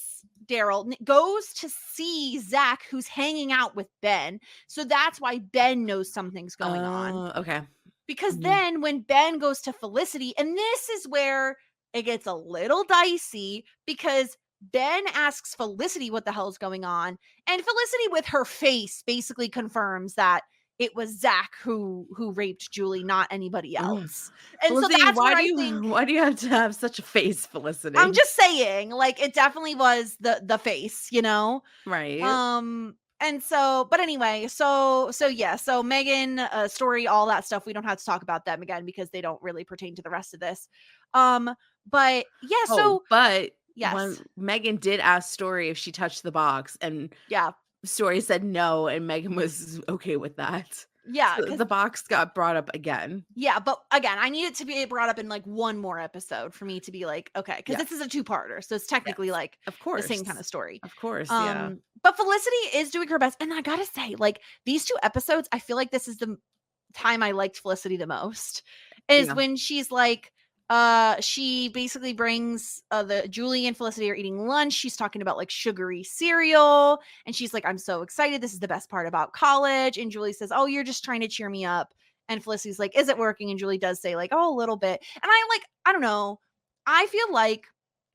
goes to see Zach, who's hanging out with Ben. So that's why Ben knows something's going on. Okay. Because then when Ben goes to Felicity, and this is where it gets a little dicey, because Ben asks Felicity what the hell's going on, and Felicity with her face basically confirms that it was Zach who raped Julie, not anybody else. And Felicity, so that's where I think, why do you have to have such a face, Felicity? I'm just saying, like, it definitely was the face, you know? Right. And so, but anyway, so yeah, so Megan, story, all that stuff, we don't have to talk about them again because they don't really pertain to the rest of this. But yeah, but yes, when Megan did ask Story if she touched the box, and yeah, Story said no, and Megan was okay with that. yeah, So the box got brought up again. Yeah, but again, I need it to be brought up in like one more episode for me to be like, okay, because this is a 2-parter, so it's technically like of course the same kind of story. Of course, yeah. But Felicity is doing her best, and I gotta say, like, these 2 episodes, I feel like this is the time I liked Felicity the most. Is when she's like, she basically brings the Julie and Felicity are eating lunch. She's talking about like sugary cereal, and she's like, I'm so excited. This is the best part about college. And Julie says, oh, you're just trying to cheer me up. And Felicity's like, is it working? And Julie does say like, oh, a little bit. And I don't know. I feel like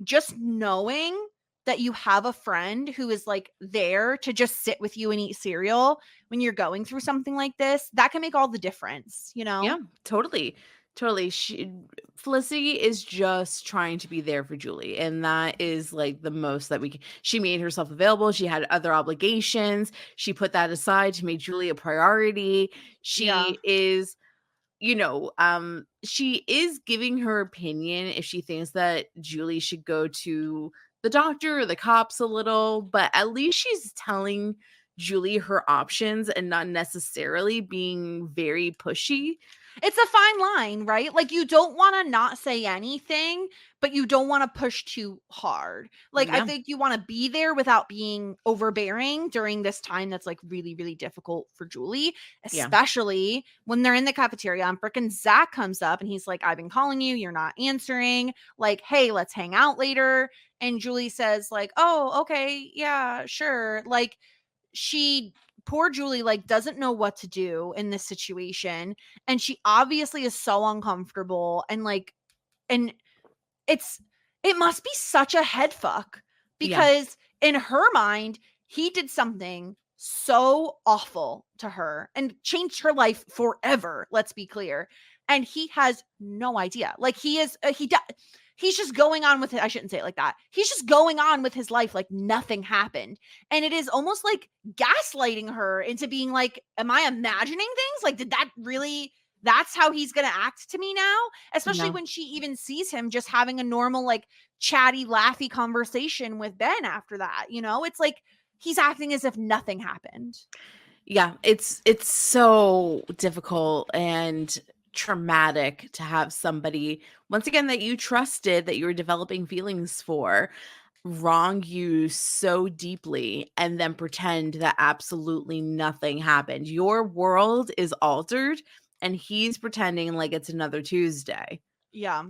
just knowing that you have a friend who is like there to just sit with you and eat cereal when you're going through something like this, that can make all the difference, you know? Yeah, totally. Felicity is just trying to be there for Julie, and that is like the most that we can. She made herself available. She had other obligations. She put that aside to make Julie a priority. She is, she is giving her opinion if she thinks that Julie should go to the doctor or the cops a little, but at least she's telling Julie her options and not necessarily being very pushy. It's a fine line, right? Like, you don't want to not say anything, but you don't want to push too hard. Like, I think you want to be there without being overbearing during this time that's like really, really difficult for Julie, especially when they're in the cafeteria and frickin' Zach comes up and he's like, I've been calling you, you're not answering. Like, hey, let's hang out later. And Julie says like, oh, okay, yeah, sure. Like, poor Julie, like, doesn't know what to do in this situation, and she obviously is so uncomfortable, and like, and it must be such a head fuck, because in her mind he did something so awful to her and changed her life forever, let's be clear, and he has no idea. Like, he's just going on with it. I shouldn't say it like that. He's just going on with his life like nothing happened. And it is almost like gaslighting her into being like, am I imagining things? Like, did that really, that's how he's going to act to me now? Especially when she even sees him just having a normal, like, chatty, laughy conversation with Ben after that. You know, it's like he's acting as if nothing happened. Yeah, it's so difficult and traumatic to have somebody, once again, that you trusted, that you were developing feelings for, wrong you so deeply and then pretend that absolutely nothing happened. Your world is altered and he's pretending like it's another Tuesday. Yeah.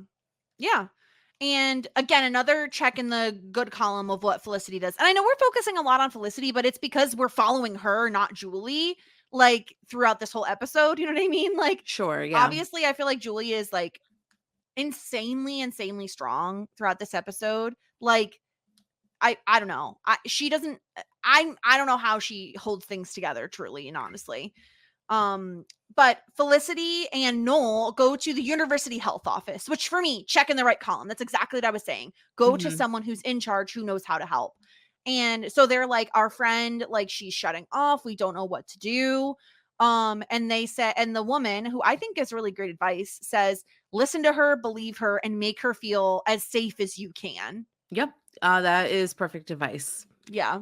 And again, another check in the good column of what Felicity does. And I know we're focusing a lot on Felicity, but it's because we're following her, not Julie, like, throughout this whole episode. You know what I mean? Like, sure, yeah. Obviously, I feel like Julie is like insanely strong throughout this episode. Like, I don't know. She doesn't, I don't know how she holds things together, truly and honestly. But Felicity and Noel go to the university health office, which for me, check in the right column. That's exactly what I was saying. Go to someone who's in charge, who knows how to help. And so they're like, our friend, like, she's shutting off. We don't know what to do. And they said, and the woman, who I think gives really great advice, says, listen to her, believe her, and make her feel as safe as you can. Yep. That is perfect advice. Yeah.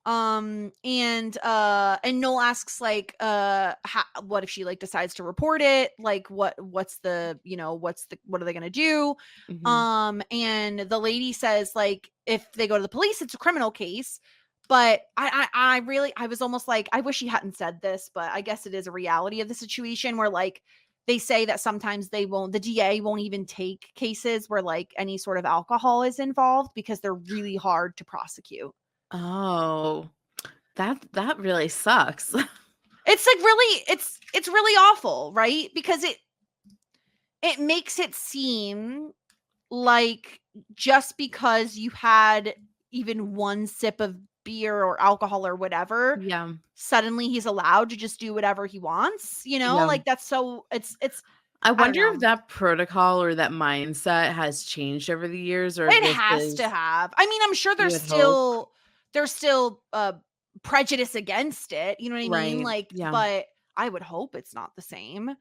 And Noel asks, like, what if she, like, decides to report it? Like, what's what are they gonna do? And the lady says, like, if they go to the police, it's a criminal case. But I was almost like, I wish he hadn't said this, but I guess it is a reality of the situation where, like, they say that sometimes the DA won't even take cases where, like, any sort of alcohol is involved because they're really hard to prosecute. Oh, that really sucks. It's like really, it's really awful, right? Because it makes it seem like just because you had even one sip of beer or alcohol or whatever, Yeah. suddenly he's allowed to just do whatever he wants, Yeah. like, that's so it's I don't wonder if know. that protocol or that mindset has changed over the years, or if It this has to is, have. I mean, I'm sure you would hope. there's still prejudice against it, you know what I mean? Right. Like, Yeah. but I would hope it's not the same.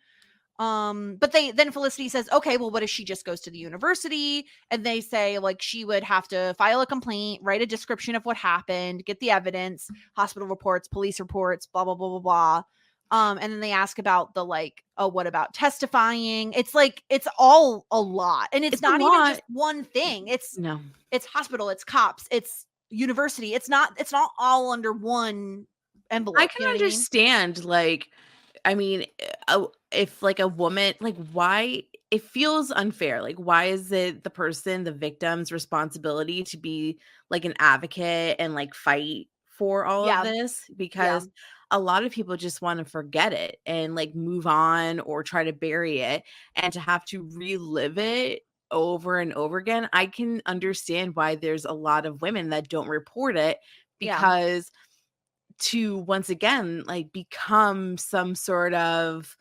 But then Felicity says, okay, well, what if she just goes to the university? And they say, like, she would have to file a complaint, write a description of what happened, get the evidence, hospital reports, police reports, blah, blah, blah, blah, blah. And then they ask about the, like, oh, what about testifying? It's like, it's all a lot. And it's It's a not even lot. just one thing. It's No. hospital, it's cops, it's university. It's not all under one envelope. I can You know what I mean? understand, like, I mean, if, like, a woman, like, why it feels unfair. Like, why is it the victim's responsibility to be, like, an advocate and, like, fight for all of Yeah. this? Yeah. Because a lot of people just want to forget it and, like, move on or try to bury it, and to have to relive it over and over again. I can understand why there's a lot of women that don't report it, Yeah. because to once again, like, become some sort of,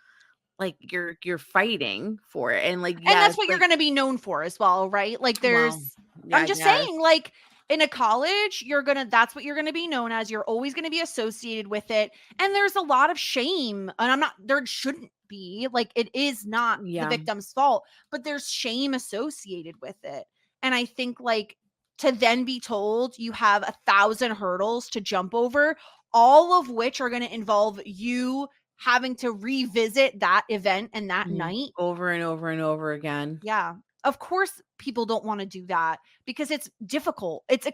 like, you're fighting for it, and, like, And yeah, that's it's what you're like, going to be known for as well, right? Like, well, yeah, I'm I just guess. saying, like, in a college, that's what you're going to be known as. You're always going to be associated with it. And there's a lot of shame. And there shouldn't be, like, it is not the Yeah. victim's fault, but there's shame associated with it. And I think, like, to then be told you have 1,000 hurdles to jump over, all of which are going to involve you having to revisit that event and that night. Over and over and over again. Yeah. Of course people don't want to do that because it's difficult. It's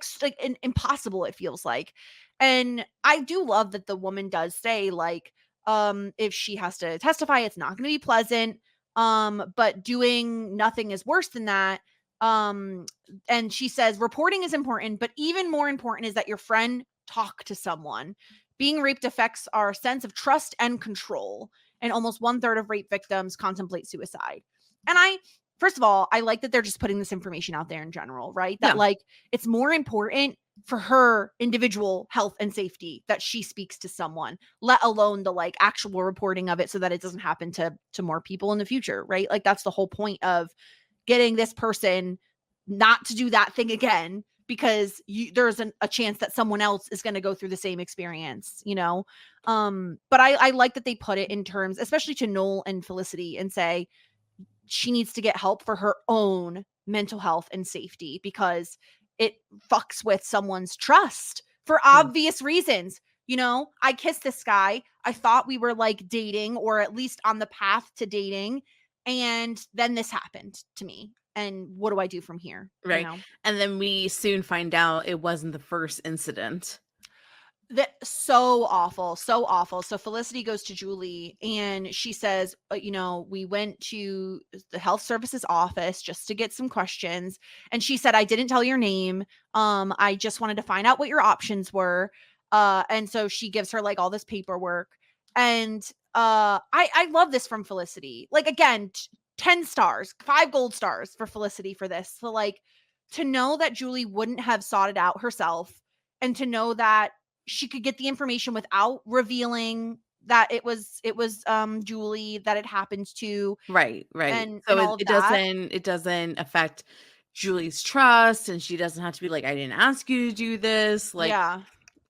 impossible, it feels like. And I do love that the woman does say, like, if she has to testify, it's not going to be pleasant. But doing nothing is worse than that. And she says reporting is important, but even more important is that your friend talk to someone. Being raped affects our sense of trust and control, and almost 1/3 of rape victims contemplate suicide. And first of all, I like that they're just putting this information out there in general, right? That, Yeah. like, it's more important for her individual health and safety that she speaks to someone, let alone the, like, actual reporting of it, so that it doesn't happen to more people in the future, right? Like, that's the whole point of getting this person not to do that thing again, because there's a chance that someone else is going to go through the same experience, but I like that they put it in terms, especially to Noel and Felicity, and say she needs to get help for her own mental health and safety, because it fucks with someone's trust for obvious reasons. I kissed this guy. I thought we were, like, dating, or at least on the path to dating. And then this happened to me. And what do I do from here? Right. And then we soon find out it wasn't the first incident. That so awful. So Felicity goes to Julie and she says, we went to the health services office just to get some questions. And she said, I didn't tell your name. I just wanted to find out what your options were. And so she gives her, like, all this paperwork. And I love this from Felicity. Like, again, 10 stars, 5 gold stars for Felicity for this. So, like, to know that Julie wouldn't have sought it out herself, and to know that she could get the information without revealing that it was Julie that it happens to, Right. and So all of that. it doesn't affect Julie's trust, and she doesn't have to be like, I didn't ask you to do this. Like, Yeah.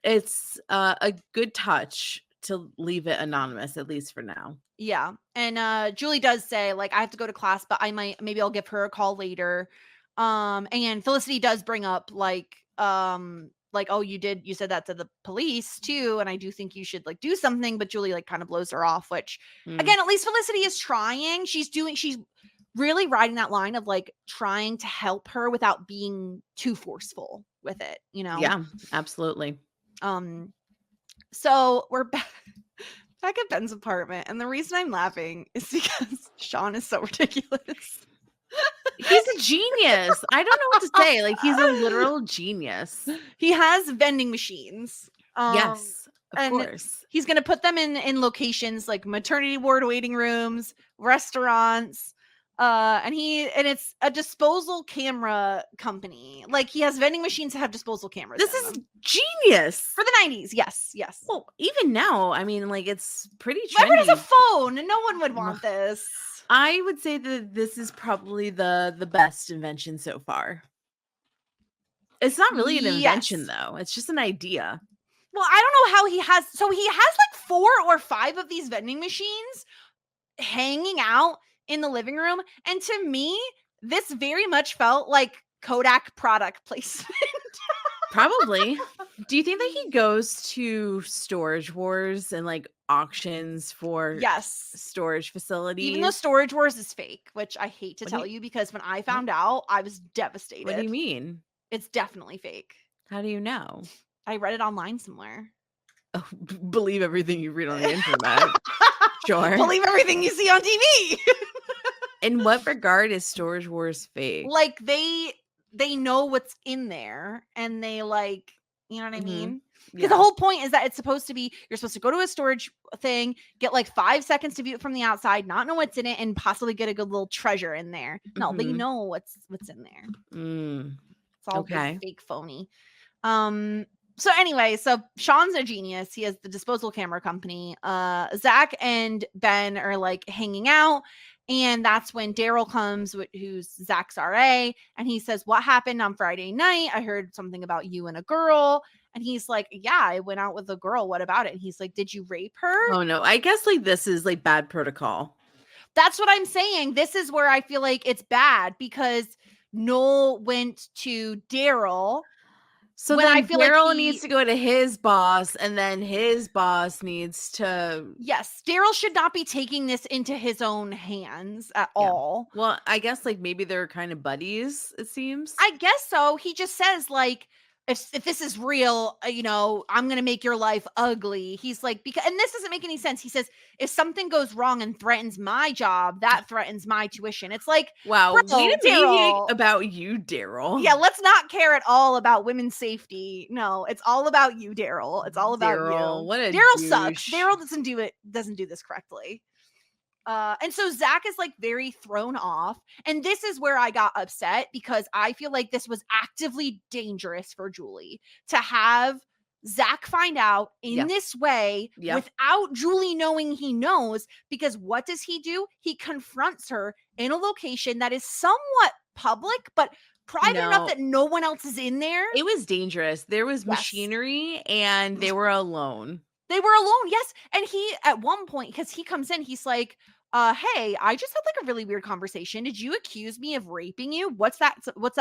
it's a good touch to leave it anonymous, at least for now. Yeah. And Julie does say, like, I have to go to class, but maybe I'll give her a call later. And Felicity does bring up like, oh, you said that to the police too, and I do think you should like do something, but Julie like kind of blows her off, which again, at least Felicity is trying. She's really riding that line of like trying to help her without being too forceful with it, you know? Yeah, absolutely. So we're back at Ben's apartment, and the reason I'm laughing is because Sean is so ridiculous. He's a genius. I don't know what to say. Like, he's a literal genius. He has vending machines. Yes, of course. He's going to put them in locations like maternity ward waiting rooms, restaurants, and it's a disposal camera company. Like, he has vending machines that have disposal cameras. This is genius for the 90s. Yes. Well, even now, I mean, like, it's pretty trendy. Everyone has a phone, and no one would want this. I would say that this is probably the best invention so far. It's not really an invention, though. It's just an idea. Well, I don't know how he has like 4 or 5 of these vending machines hanging out in the living room. And to me, this very much felt like Kodak product placement. Probably. Do you think that he goes to Storage Wars and like auctions for storage facilities? Even though Storage Wars is fake, which I hate to tell you, because when I found out, I was devastated. What do you mean? It's definitely fake. How do you know? I read it online somewhere. Oh, believe everything you read on the internet. Sure. Believe everything you see on TV. In what regard is Storage Wars fake? Like, they know what's in there, and they like, you know what I mean? Because the whole point is that it's supposed to be, you're supposed to go to a storage thing, get like 5 seconds to view it from the outside, not know what's in it, and possibly get a good little treasure in there. No, they know what's in there. It's all fake, phony. So anyway, so Sean's a genius. He has the disposal camera company. Zach and Ben are like hanging out, and that's when Daryl comes, who's Zach's RA, and he says, "What happened on Friday night? I heard something about you and a girl." And he's like, "Yeah, I went out with a girl. What about it?" And he's like, "Did you rape her?" Oh no, I guess like this is like bad protocol. That's what I'm saying. This is where I feel like it's bad, because Noel went to Daryl. So then I feel Daryl needs to go to his boss, and then his boss needs to... Yes, Daryl should not be taking this into his own hands at all. Well, I guess like maybe they're kind of buddies, it seems. I guess so. He just says like, if this is real, you know, I'm going to make your life ugly. He's like, and this doesn't make any sense. He says, if something goes wrong and threatens my job, that threatens my tuition. It's like, wow, way to be about you, Daryl. Yeah, let's not care at all about women's safety. No, it's all about you, Daryl. It's all about you. What a Daryl sucks. Daryl doesn't do this correctly. And so Zach is like very thrown off. And this is where I got upset, because I feel like this was actively dangerous for Julie to have Zach find out in this way without Julie knowing he knows. Because what does he do? He confronts her in a location that is somewhat public, but private enough that no one else is in there. It was dangerous. There was machinery, and they were alone. They were alone, yes. And he, at one point, because he comes in, he's like, hey, I just had like a really weird conversation. Did you accuse me of raping you? What's that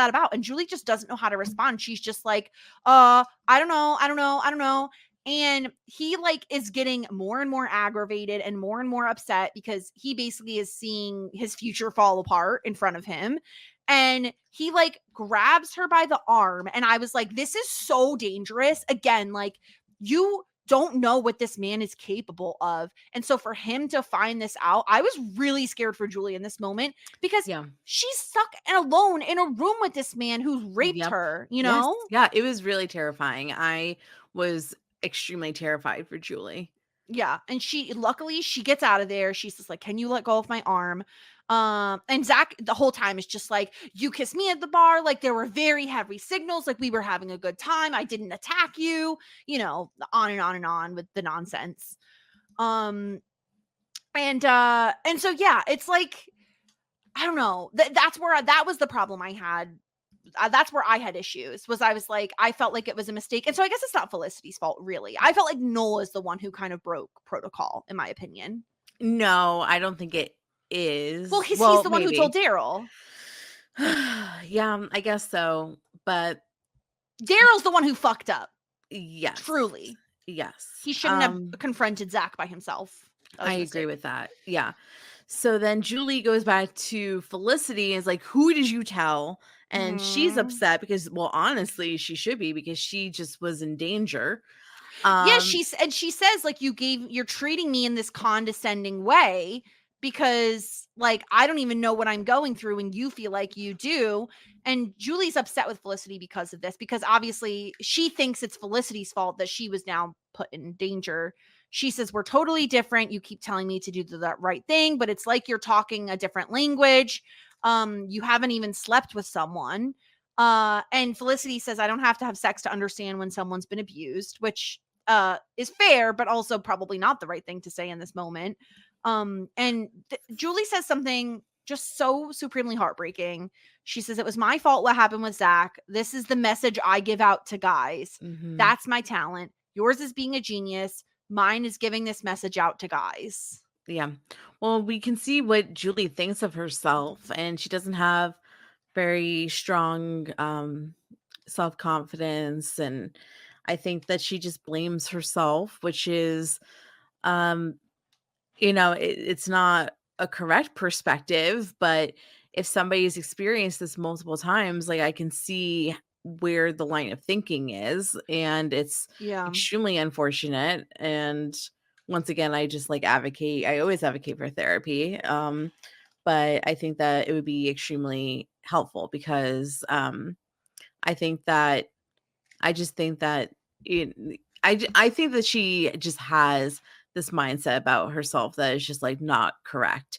about? And Julie just doesn't know how to respond. She's just like, I don't know. And he like is getting more and more aggravated and more upset, because he basically is seeing his future fall apart in front of him. And he like grabs her by the arm. And I was like, this is so dangerous. Again, like, you don't know what this man is capable of. And so for him to find this out, I was really scared for Julie in this moment, because she's stuck and alone in a room with this man who's raped her, you know? Yes. Yeah, it was really terrifying. I was extremely terrified for Julie. Yeah. And luckily she gets out of there. She's just like, can you let go of my arm? And Zach the whole time is just like, you kissed me at the bar. Like there were very heavy signals. Like we were having a good time. I didn't attack you, on and on and on with the nonsense. And so, yeah, it's like, I don't know. That was the problem I had. That's where I had issues. I was like, I felt like it was a mistake. And so I guess it's not Felicity's fault, really. I felt like Noel is the one who kind of broke protocol, in my opinion. No, I don't think it is. Well, he's the one who told Daryl. Yeah, I guess so. But Daryl's the one who fucked up. Yes. Truly. Yes. He shouldn't have confronted Zach by himself. I agree with that. Yeah. So then Julie goes back to Felicity and is like, who did you tell? And she's upset because, well, honestly, she should be, because she just was in danger. Yeah, she says, like, you're treating me in this condescending way because, like, I don't even know what I'm going through and you feel like you do. And Julie's upset with Felicity because of this, because obviously she thinks it's Felicity's fault that she was now put in danger. She says, we're totally different. You keep telling me to do the right thing, but it's like you're talking a different language. You haven't even slept with someone. And Felicity says, I don't have to have sex to understand when someone's been abused, which is fair, but also probably not the right thing to say in this moment. And Julie says something just so supremely heartbreaking. She says, it was my fault what happened with Zach. This is the message I give out to guys. That's my talent. Yours is being a genius. Mine is giving this message out to guys. Yeah. Well, we can see what Julie thinks of herself, and she doesn't have very strong self-confidence, and I think that she just blames herself, which is it's not a correct perspective, but if somebody's experienced this multiple times, like, I can see where the line of thinking is, and it's extremely unfortunate. And once again, I just I always advocate for therapy. But I think that it would be extremely helpful, because I think that I just think that I think that she just has this mindset about herself that is just, like, not correct.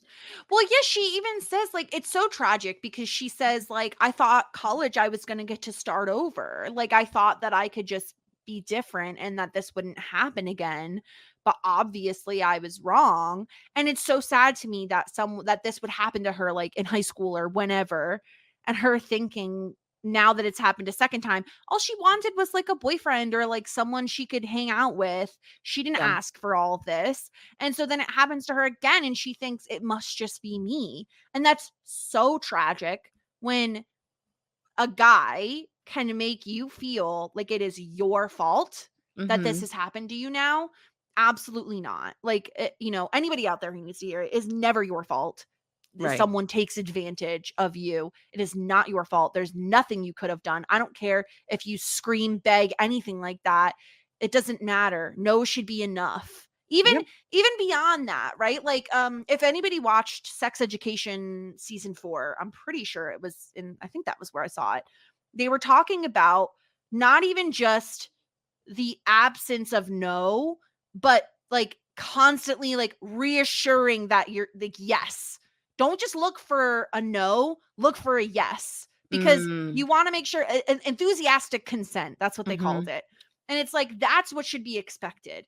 Well, yeah, she even says, like, it's so tragic because she says, like, I thought college I was going to get to start over. Like, I thought that I could just be different and that this wouldn't happen again. But obviously I was wrong. And it's so sad to me that this would happen to her, like, in high school or whenever. And her thinking, now that it's happened a second time, all she wanted was, like, a boyfriend or, like, someone she could hang out with. She didn't ask for all of this. And so then it happens to her again, and she thinks it must just be me. And that's so tragic when a guy can make you feel like it is your fault that this has happened to you now. Absolutely not. Like, anybody out there who needs to hear it, is never your fault. Right. Someone takes advantage of you. It is not your fault. There's nothing you could have done. I don't care if you scream, beg, anything like that. It doesn't matter. No should be enough. Even beyond that, right? Like, if anybody watched Sex Education season 4, I'm pretty sure it was I think that was where I saw it. They were talking about not even just the absence of no, but, like, constantly, like, reassuring that you're like, yes. Don't just look for a no, look for a yes, because you want to make sure enthusiastic consent. That's what they called it. And it's like, that's what should be expected,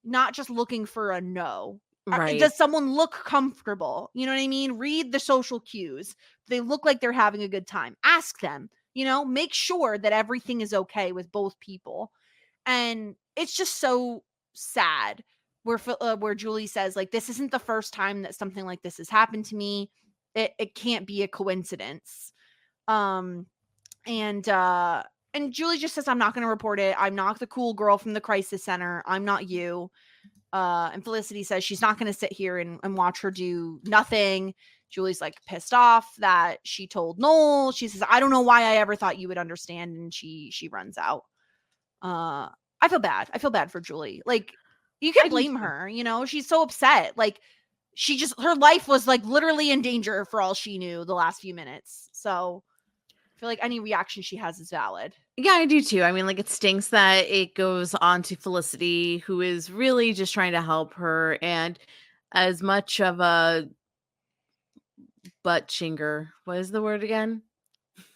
not just looking for a no. Right. Does someone look comfortable? You know what I mean? Read the social cues. They look like they're having a good time. Ask them, make sure that everything is okay with both people. And it's just so sad where Julie says, like, this isn't the first time that something like this has happened to me. It can't be a coincidence. And Julie just says, I'm not going to report it. I'm not the cool girl from the crisis center. I'm not you. And Felicity says she's not going to sit here and watch her do nothing. Julie's, like, pissed off that she told Noel. She says, I don't know why I ever thought you would understand. And she runs out. I feel bad. I feel bad for Julie. Like, you can blame her, she's so upset. Like, her life was, like, literally in danger for all she knew the last few minutes. So I feel like any reaction she has is valid. Yeah, I do too. I mean, like, it stinks that it goes on to Felicity, who is really just trying to help her. And as much of a butt chinger, what is the word again?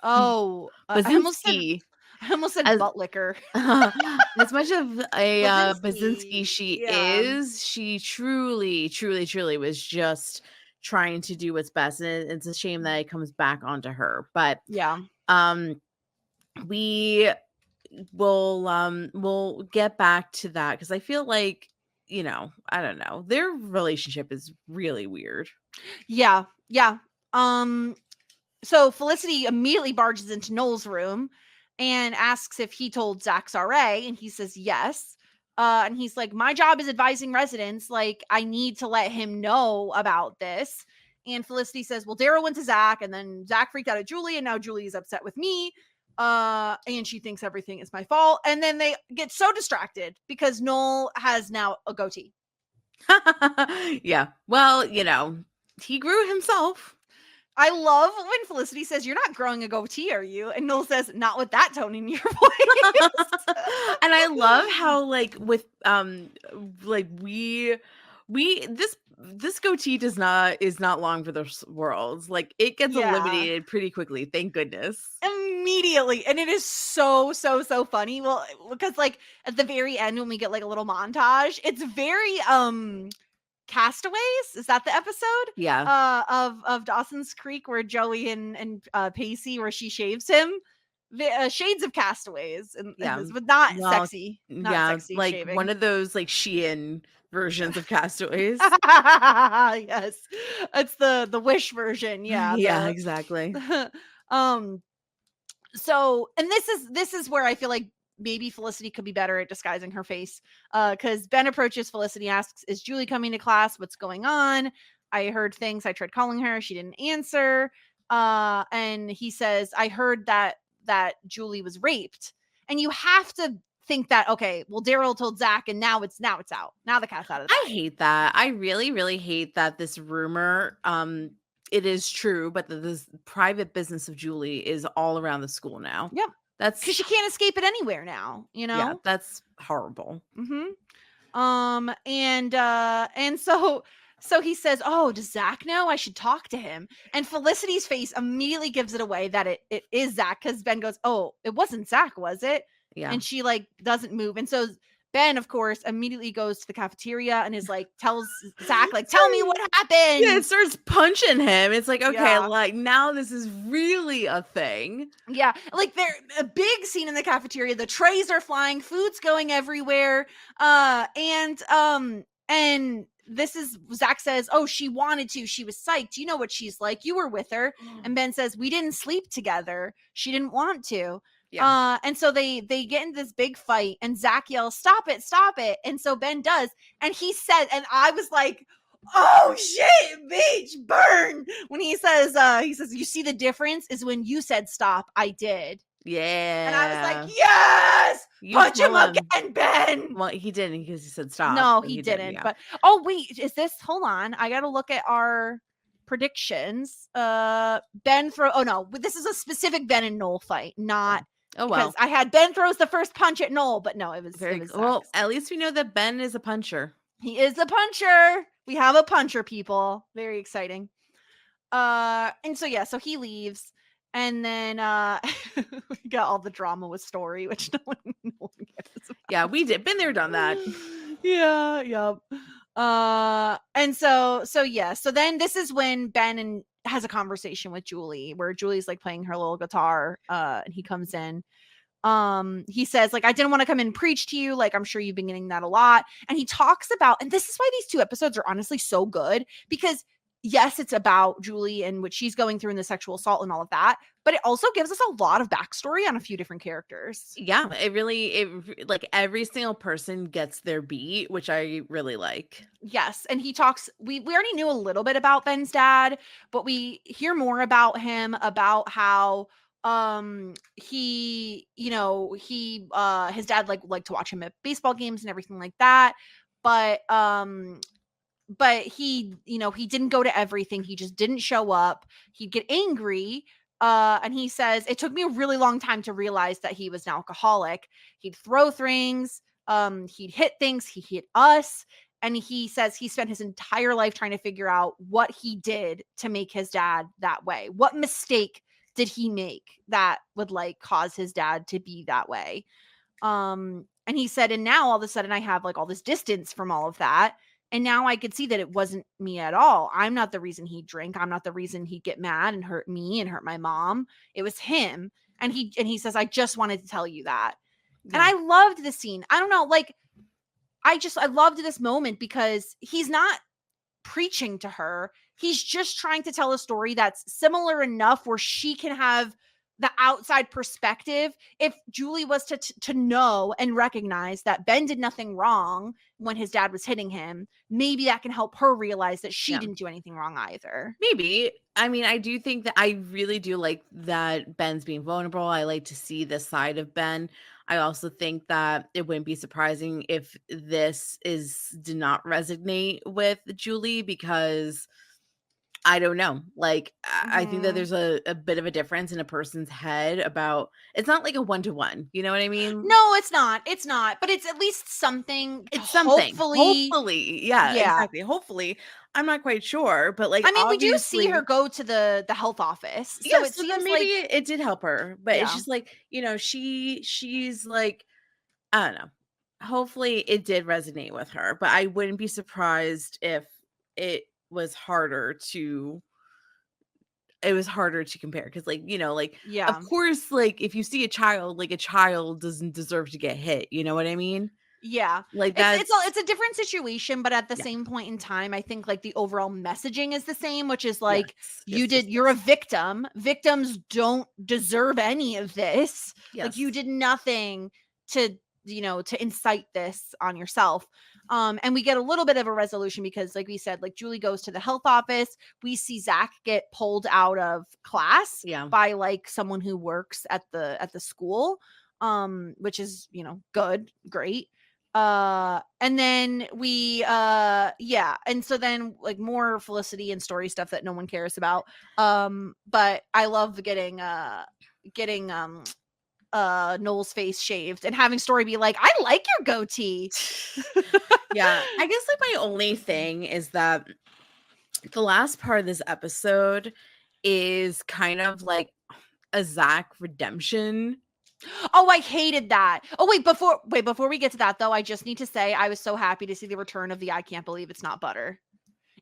Oh, Bazinski. I almost said As butt liquor. as much of a Bazinski Bazinski, she yeah. is, she truly, truly, truly was just trying to do what's best. And it's a shame that it comes back onto her. But Yeah. um we we'll get back to that because I feel like, I don't know, their relationship is really weird. Yeah. Yeah. Um so Felicity immediately barges into Noel's room and asks if he told Zach's RA, and he says yes. And he's like, my job is advising residents. Like, I need to let him know about this. And Felicity says, well, Daryl went to Zach, and then Zach freaked out at Julie, and now Julie is upset with me. And she thinks everything is my fault. And then they get so distracted because Noel has now a goatee. Yeah. Well, he grew himself. I love when Felicity says, you're not growing a goatee, are you? And Noel says, not with that tone in your voice. And I love how, like, with like this goatee is not long for the worlds. Like, it gets Yeah. eliminated pretty quickly, thank goodness. Immediately. And it is so funny. Well, because like at the very end when we get like a little montage, it's very Castaways, is that the episode? Yeah. Of Dawson's Creek where Joey and Pacey, where she shaves him. Shades of Castaways, and Yeah. but not Well, sexy. Not yeah, sexy like shaving. one of those like Shein versions of Castaways. Yes, it's the Wish version. Yeah, Yeah, exactly. um. So, and this is where I feel like maybe Felicity could be better at disguising her face. Because Ben approaches Felicity, asks, "Is Julie coming to class? What's going on? I heard things. I tried calling her. She didn't answer." And he says, "I heard that Julie was raped." And you have to think that, okay, well, Daryl told Zach, and now it's out. Now the cat's out of the I bag. hate that. I really, really hate that this rumor, it is true, but this private business of Julie is all around the school now. Yep, That's because she can't escape it anywhere now. yeah, that's horrible. And so he says, "Oh, does Zach know? I should talk to him." And Felicity's face immediately gives it away that it is Zach, because Ben goes, "Oh, it wasn't Zach, was it?" Yeah. And she like doesn't move. And so Ben, of course, immediately goes to the cafeteria and is like, tells Zach, like, "Tell me what happened." Yeah, it starts punching him. It's like, okay, Yeah. like now this is really a thing. Yeah, like there a big scene in the cafeteria. The trays are flying, food's going everywhere. And this is Zach says, "Oh, she wanted to. She was psyched. You know what she's like. You were with her." And Ben says, "We didn't sleep together. She didn't want to." Yeah. And so they get into this big fight, and Zach yells, "Stop it, stop it." And so Ben does, and he said, and I was like, "Oh shit, bitch, burn." When he says, "You see the difference is when you said stop, I did." Yeah. And I was like, "Yes, punch him again, Ben." Well, he didn't because he said stop. No, but he didn't. yeah. But oh wait, is this? Hold on, I got to look at our predictions. Ben throw. Oh no, this is a specific Ben and Noel fight, not. Oh well. Because I had Ben throws the first punch at Noel, but no, it was Well, at least we know that Ben is a puncher. He is a puncher. We have a puncher, people. Very exciting. And so yeah, so he leaves, and then we got all the drama with Story, which no one cares about. Yeah, we did. Been there, done that. Yeah, yep. And so yeah, so then this is when Ben has a conversation with Julie, where Julie's like playing her little guitar, and he comes in. He says, like, "I didn't want to come and preach to you, like, I'm sure you've been getting that a lot." And he talks about, and this is why these two episodes are honestly so good, because yes, it's about Julie and what she's going through and the sexual assault and all of that, but it also gives us a lot of backstory on a few different characters. Yeah, it like every single person gets their beat, which I really like. Yes, and he talks, we already knew a little bit about Ben's dad, but we hear more about him, about how he his dad liked to watch him at baseball games and everything like that, but he didn't go to everything. He just didn't show up. He'd get angry, And he says, it took me a really long time to realize that he was an alcoholic. He'd throw things, he'd hit things, he hit us. And he says he spent his entire life trying to figure out what he did to make his dad that way. What mistake did he make that would like cause his dad to be that way? And he said, and now all of a sudden I have like all this distance from all of that. And now I could see that it wasn't me at all. I'm not the reason he'd drink. I'm not the reason he'd get mad and hurt me and hurt my mom. It was him. And he says, I just wanted to tell you that. Yeah. And I loved the scene. I don't know, like, I loved this moment because he's not preaching to her. He's just trying to tell a story that's similar enough where she can have the outside perspective. If Julie was to know and recognize that Ben did nothing wrong when his dad was hitting him, maybe that can help her realize that she didn't do anything wrong either. Maybe. I mean, I do think that I really do like that Ben's being vulnerable. I like to see this side of Ben. I also think that it wouldn't be surprising if this did not resonate with Julie, because I don't know. Like, I think that there's a bit of a difference in a person's head about, it's not like a 1-to-1. You know what I mean? No, it's not. It's not. But it's at least something. It's something. Hopefully. Yeah, exactly. Hopefully. I'm not quite sure, but like, I mean, we do see her go to the health office. So yeah, it so seems then maybe like it did help her. But it's just like, you know, she's like, I don't know. Hopefully it did resonate with her, but I wouldn't be surprised if it was harder to compare, because like, you know, like, of course, like if you see a child, like a child doesn't deserve to get hit, you know what I mean? Yeah, like it's a different situation, but at the same point in time, I think like the overall messaging is the same, which is like, you're a victim. Victims don't deserve any of this. Like, you did nothing to, you know, to incite this on yourself. And we get a little bit of a resolution because, like we said, like Julie goes to the health office. We see Zach get pulled out of class by like someone who works at the school, which is, you know, great. And then we and so then like more Felicity and story stuff that no one cares about. But I love getting Noel's face shaved and having Story be like, I like your goatee. Yeah, I guess like my only thing is that the last part of this episode is kind of like a Zach redemption. Oh, I hated that. Oh, before we get to that though, I just need to say I was so happy to see the return of the I can't believe it's not butter.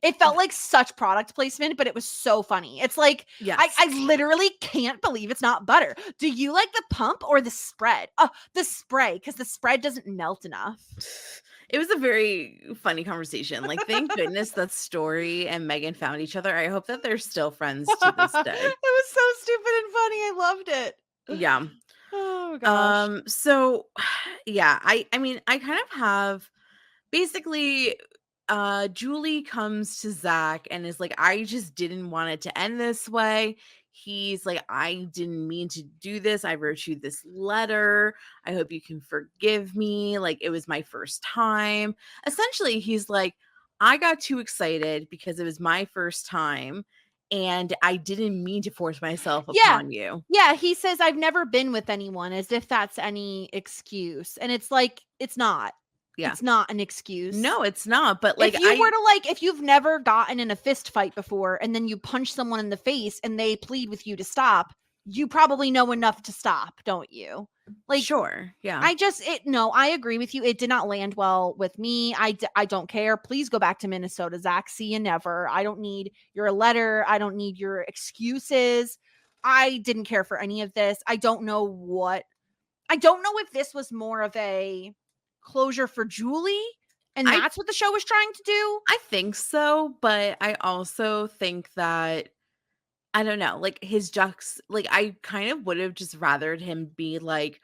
It felt like such product placement, but it was so funny. It's like, I literally can't believe it's not butter. Do you like the pump or the spread? Oh, the spray, because the spread doesn't melt enough. It was a very funny conversation. Like, thank goodness that Story and Megan found each other. I hope that they're still friends to this day. It was so stupid and funny. I loved it. Yeah. Oh gosh. So yeah, I mean, I kind of have basically Julie comes to Zach and is like, I just didn't want it to end this way. He's like, I didn't mean to do this. I wrote you this letter. I hope you can forgive me. Like, it was my first time. Essentially, he's like, I got too excited because it was my first time and I didn't mean to force myself upon you. Yeah, he says, I've never been with anyone, as if that's any excuse. And it's like, it's not. Yeah. It's not an excuse. No, it's not. But like, if you've never gotten in a fist fight before and then you punch someone in the face and they plead with you to stop, you probably know enough to stop, don't you? Like, sure. Yeah. I agree with you. It did not land well with me. I don't care. Please go back to Minnesota, Zach. See you never. I don't need your letter. I don't need your excuses. I didn't care for any of this. I don't know if this was more of a closure for Julie and that's what the show was trying to do. I think so, but I also think that, I don't know, like his like I kind of would have just rathered him be like,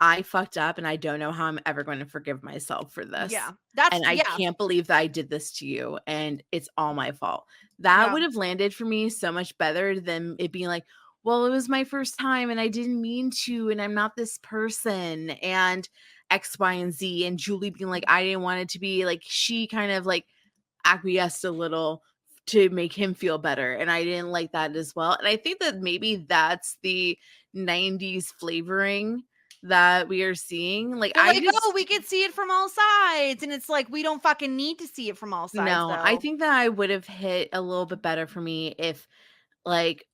I fucked up and I don't know how I'm ever going to forgive myself for this. Yeah. I can't believe that I did this to you and it's all my fault. That would have landed for me so much better than it being like, well, it was my first time and I didn't mean to, and I'm not this person, and X, Y, and Z, and Julie being like, I didn't want it to be like, she kind of like acquiesced a little to make him feel better. And I didn't like that as well. And I think that maybe that's the 90s flavoring that we are seeing. Like, They're like, oh, we could see it from all sides. And it's like, we don't fucking need to see it from all sides, no, though. I think that I would have hit a little bit better for me if, like,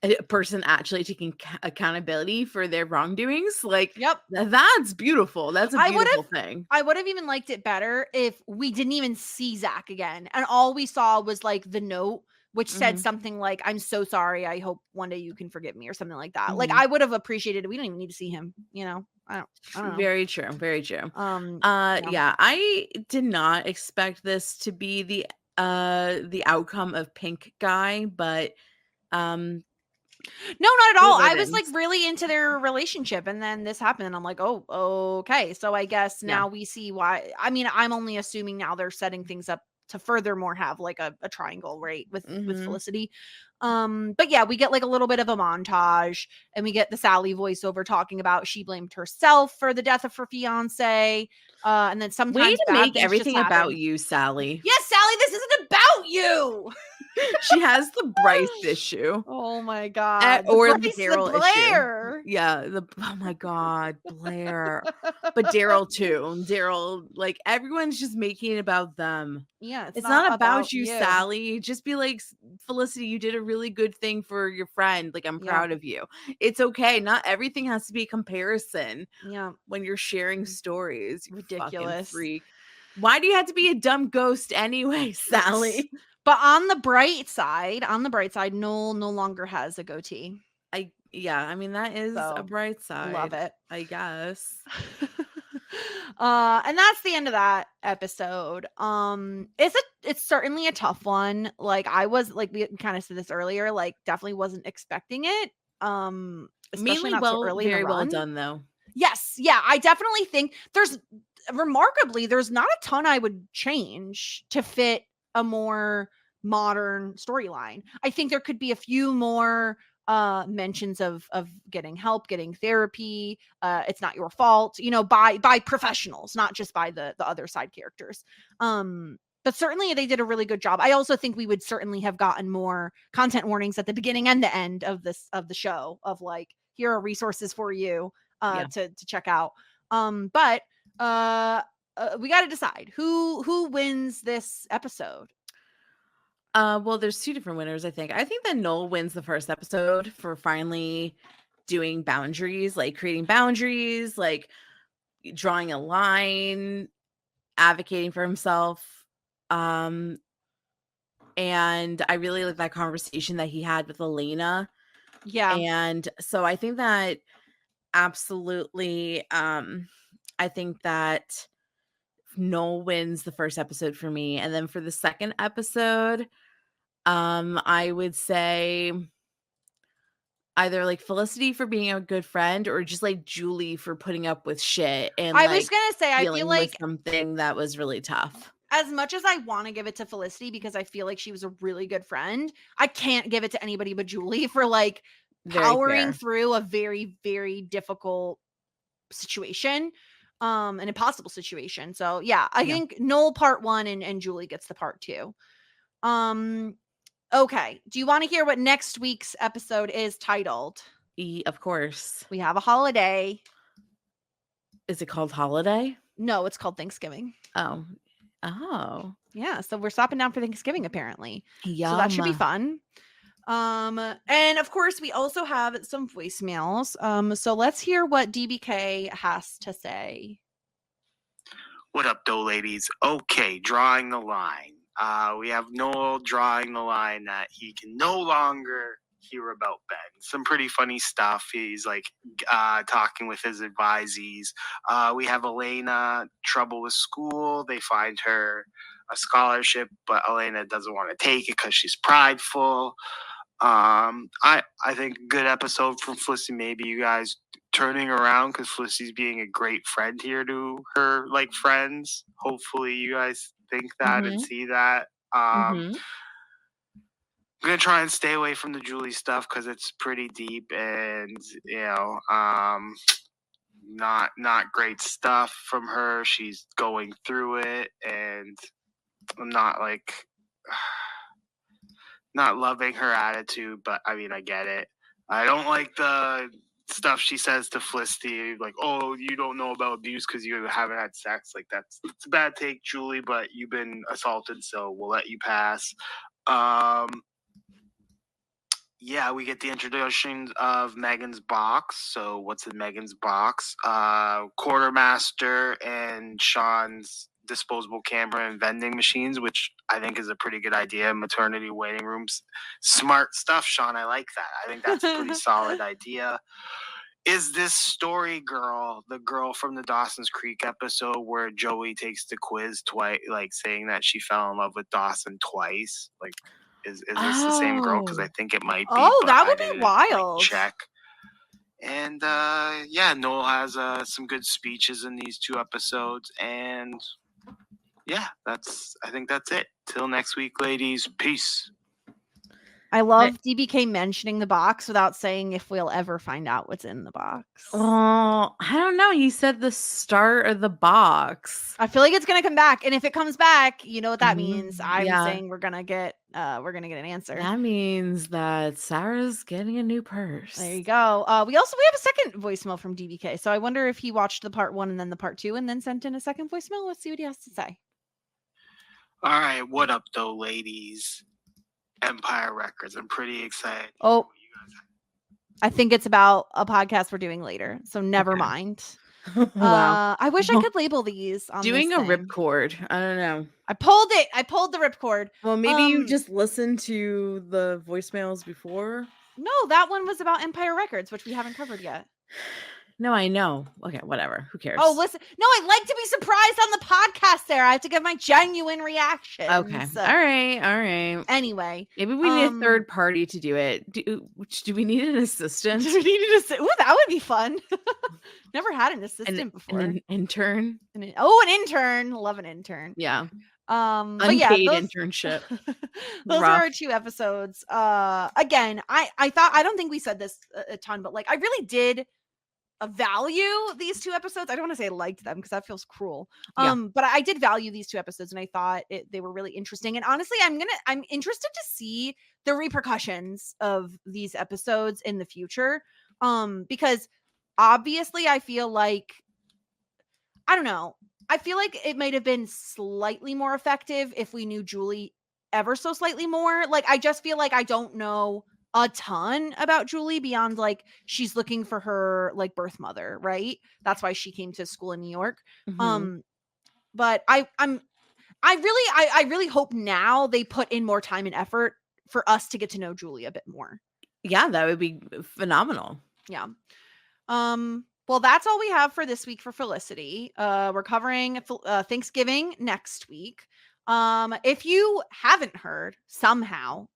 a person actually taking accountability for their wrongdoings. Like, Yep. That's beautiful. That's a beautiful thing. I would have even liked it better if we didn't even see Zach again. And all we saw was like the note, which said something like, I'm so sorry. I hope one day you can forgive me, or something like that. Like, I would have appreciated it. We don't even need to see him, you know? I don't know. Very true. Very true. Yeah. Yeah, I did not expect this to be the outcome of Pink Guy, but no, not at all. good I was like riddance. really into their relationship, and then this happened, and I'm like, oh, okay. So I guess now we see why. I mean, I'm only assuming now they're setting things up to furthermore have like a triangle, right, with Felicity. But yeah, we get like a little bit of a montage, and we get the Sally voiceover talking about she blamed herself for the death of her fiance. And then sometimes way to bad make things everything just about happen. you, Sally. Yes, Sally, this isn't about you. She has the Bryce issue. Oh my god. Or Bryce, the Daryl Blair. issue. Yeah, oh my god, Blair. But Daryl too. Daryl, like, everyone's just making it about them. Yeah, It's not about you, Sally. Just be like, Felicity, you did a really good thing for your friend. Like, I'm proud of you. It's okay. Not everything has to be a comparison. Yeah. When you're sharing stories. Ridiculous. Freak. Why do you have to be a dumb ghost anyway, Sally? But on the bright side, Noel no longer has a goatee. I mean, that is a bright side. Love it. I guess. And that's the end of that episode. It's certainly a tough one. Like, I was, like, we kind of said this earlier, like, definitely wasn't expecting it. Especially not so early in the run. Well done though. Yes, yeah, I definitely think there's not a ton I would change to fit a more modern storyline. I think there could be a few more mentions of getting help, getting therapy. It's not your fault, you know, by professionals, not just by the other side characters. But certainly they did a really good job. I also think we would certainly have gotten more content warnings at the beginning and the end of the show, of like, here are resources for you to check out. But we got to decide who wins this episode. Well, there's two different winners, I think. I think that Noel wins the first episode for finally doing boundaries, like creating boundaries, like drawing a line, advocating for himself. And I really like that conversation that he had with Elena. Yeah. And so I think that absolutely, I think that Noel wins the first episode for me. And then for the second episode, I would say either like Felicity for being a good friend, or just like Julie for putting up with shit. And I was gonna say, I feel like something that was really tough. As much as I want to give it to Felicity because I feel like she was a really good friend, I can't give it to anybody but Julie for like powering through a very, very difficult situation, an impossible situation. So yeah, I think Noel part 1 and Julie gets the part 2. Okay. Do you want to hear what next week's episode is titled? Of course. We have a holiday. Is it called Holiday? No, it's called Thanksgiving. Oh. Yeah. So we're stopping down for Thanksgiving, apparently. Yum. So that should be fun. And of course we also have some voicemails. So let's hear what DBK has to say. What up, though, ladies? Okay, drawing the line. We have Noel drawing the line that he can no longer hear about Ben. Some pretty funny stuff. He's like talking with his advisees. We have Elena, trouble with school. They find her a scholarship, but Elena doesn't want to take it because she's prideful. I think good episode from Felicity. Maybe you guys turning around because Felicity's being a great friend here to her like friends. Hopefully you guys think that and see that. I'm gonna try and stay away from the Julie stuff because it's pretty deep and not great stuff from her. She's going through it, and I'm not like not loving her attitude, but I mean, I get it. I don't like the stuff she says to Felicity, like, "Oh, you don't know about abuse because you haven't had sex." Like, it's a bad take, Julie, but you've been assaulted, so we'll let you pass. Yeah, we get the introduction of Megan's box. So what's in Megan's box? Quartermaster and Sean's disposable camera and vending machines, which I think is a pretty good idea. Maternity waiting rooms. Smart stuff, Sean. I like that. I think that's a pretty solid idea. Is this story girl the girl from the Dawson's Creek episode where Joey takes the quiz twice, like saying that she fell in love with Dawson twice? Like, is this the same girl? Because I think it might be. Oh, but that I would be didn't, wild. check. And yeah, Noel has some good speeches in these 2 episodes. And yeah, I think that's it. Till next week, ladies. Peace. I love DBK mentioning the box without saying if we'll ever find out what's in the box. Oh, I don't know. He said the start of the box. I feel like it's gonna come back, and if it comes back, you know what that means. I'm yeah. saying we're gonna get an answer. That means that Sarah's getting a new purse. There you go. We have a second voicemail from DBK, so I wonder if he watched the part 1 and then the part 2 and then sent in a second voicemail. Let's see what he has to say. All right, what up, though, ladies? Empire Records. I'm pretty excited. Oh, I think it's about a podcast we're doing later, so never mind. Wow. I wish I could label these. On Doing this a thing. ripcord. I don't know. I pulled it. I pulled the ripcord. Well, maybe you just listened to the voicemails before. No, that one was about Empire Records, which we haven't covered yet. No, I know. Okay, whatever. Who cares? Oh, listen. No, I like to be surprised on the podcast, Sarah. I have to give my genuine reaction. Okay. So, All right. Anyway. Maybe we need a third party to do it. Do we need an assistant? Do we need an assistant? Ooh, that would be fun. Never had an assistant before. An intern? An intern. Love an intern. Yeah. But Unpaid yeah, internship. Those are our 2 episodes. Again, I thought, I don't think we said this a ton, but like I really did value these 2 episodes. I don't want to say I liked them because that feels cruel. But I did value these 2 episodes, and I thought they were really interesting. And honestly, I'm interested to see the repercussions of these episodes in the future. Because obviously I feel like, I don't know. I feel like it might have been slightly more effective if we knew Julie ever so slightly more. Like, I just feel like I don't know a ton about Julie beyond like she's looking for her like birth mother, right? That's why she came to school in New York. Mm-hmm. But I really hope now they put in more time and effort for us to get to know Julie a bit more. Yeah, that would be phenomenal. Yeah. Well, that's all we have for this week for Felicity. We're covering Thanksgiving next week. If you haven't heard,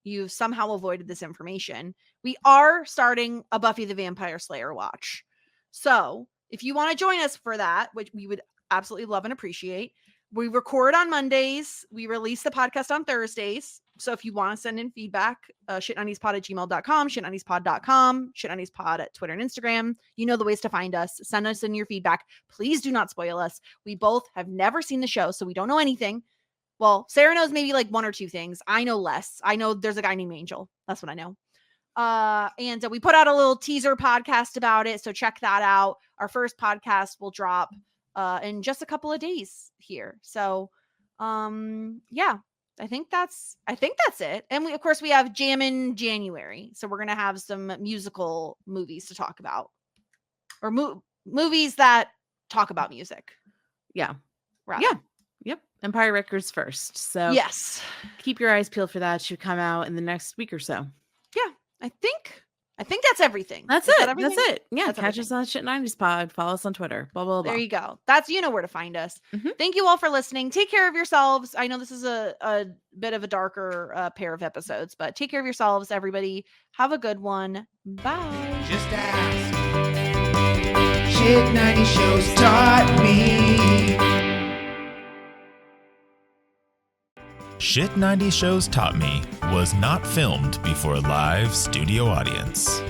you've somehow avoided this information, we are starting a Buffy the Vampire Slayer watch. So if you want to join us for that, which we would absolutely love and appreciate, we record on Mondays. We release the podcast on Thursdays. So if you want to send in feedback, shit90spod@gmail.com, shit90spod.com, shit90spod at Twitter and Instagram. You know the ways to find us. Send us in your feedback. Please do not spoil us. We both have never seen the show, so we don't know anything. Well, Sarah knows maybe like 1 or 2 things. I know less. I know there's a guy named Angel. That's what I know. And we put out a little teaser podcast about it. So check that out. Our first podcast will drop in just a couple of days here. So yeah, I think that's it. And we, of course, we have Jam in January. So we're going to have some musical movies to talk about, or movies that talk about music. Yeah. Rather. Yeah. Yep. Empire Records first. So yes, keep your eyes peeled for that. It should come out in the next week or so. Yeah. I think that's everything. That's Is it. that everything? That's it. Yeah. That's catch us on Shit 90s Pod. Follow us on Twitter. Blah, blah, blah. There you go. That's, you know where to find us. Mm-hmm. Thank you all for listening. Take care of yourselves. I know this is a bit of a darker pair of episodes, but take care of yourselves, everybody. Have a good one. Bye. Just ask. Shit 90 shows taught me. Shit 90 Shows Taught Me was not filmed before a live studio audience.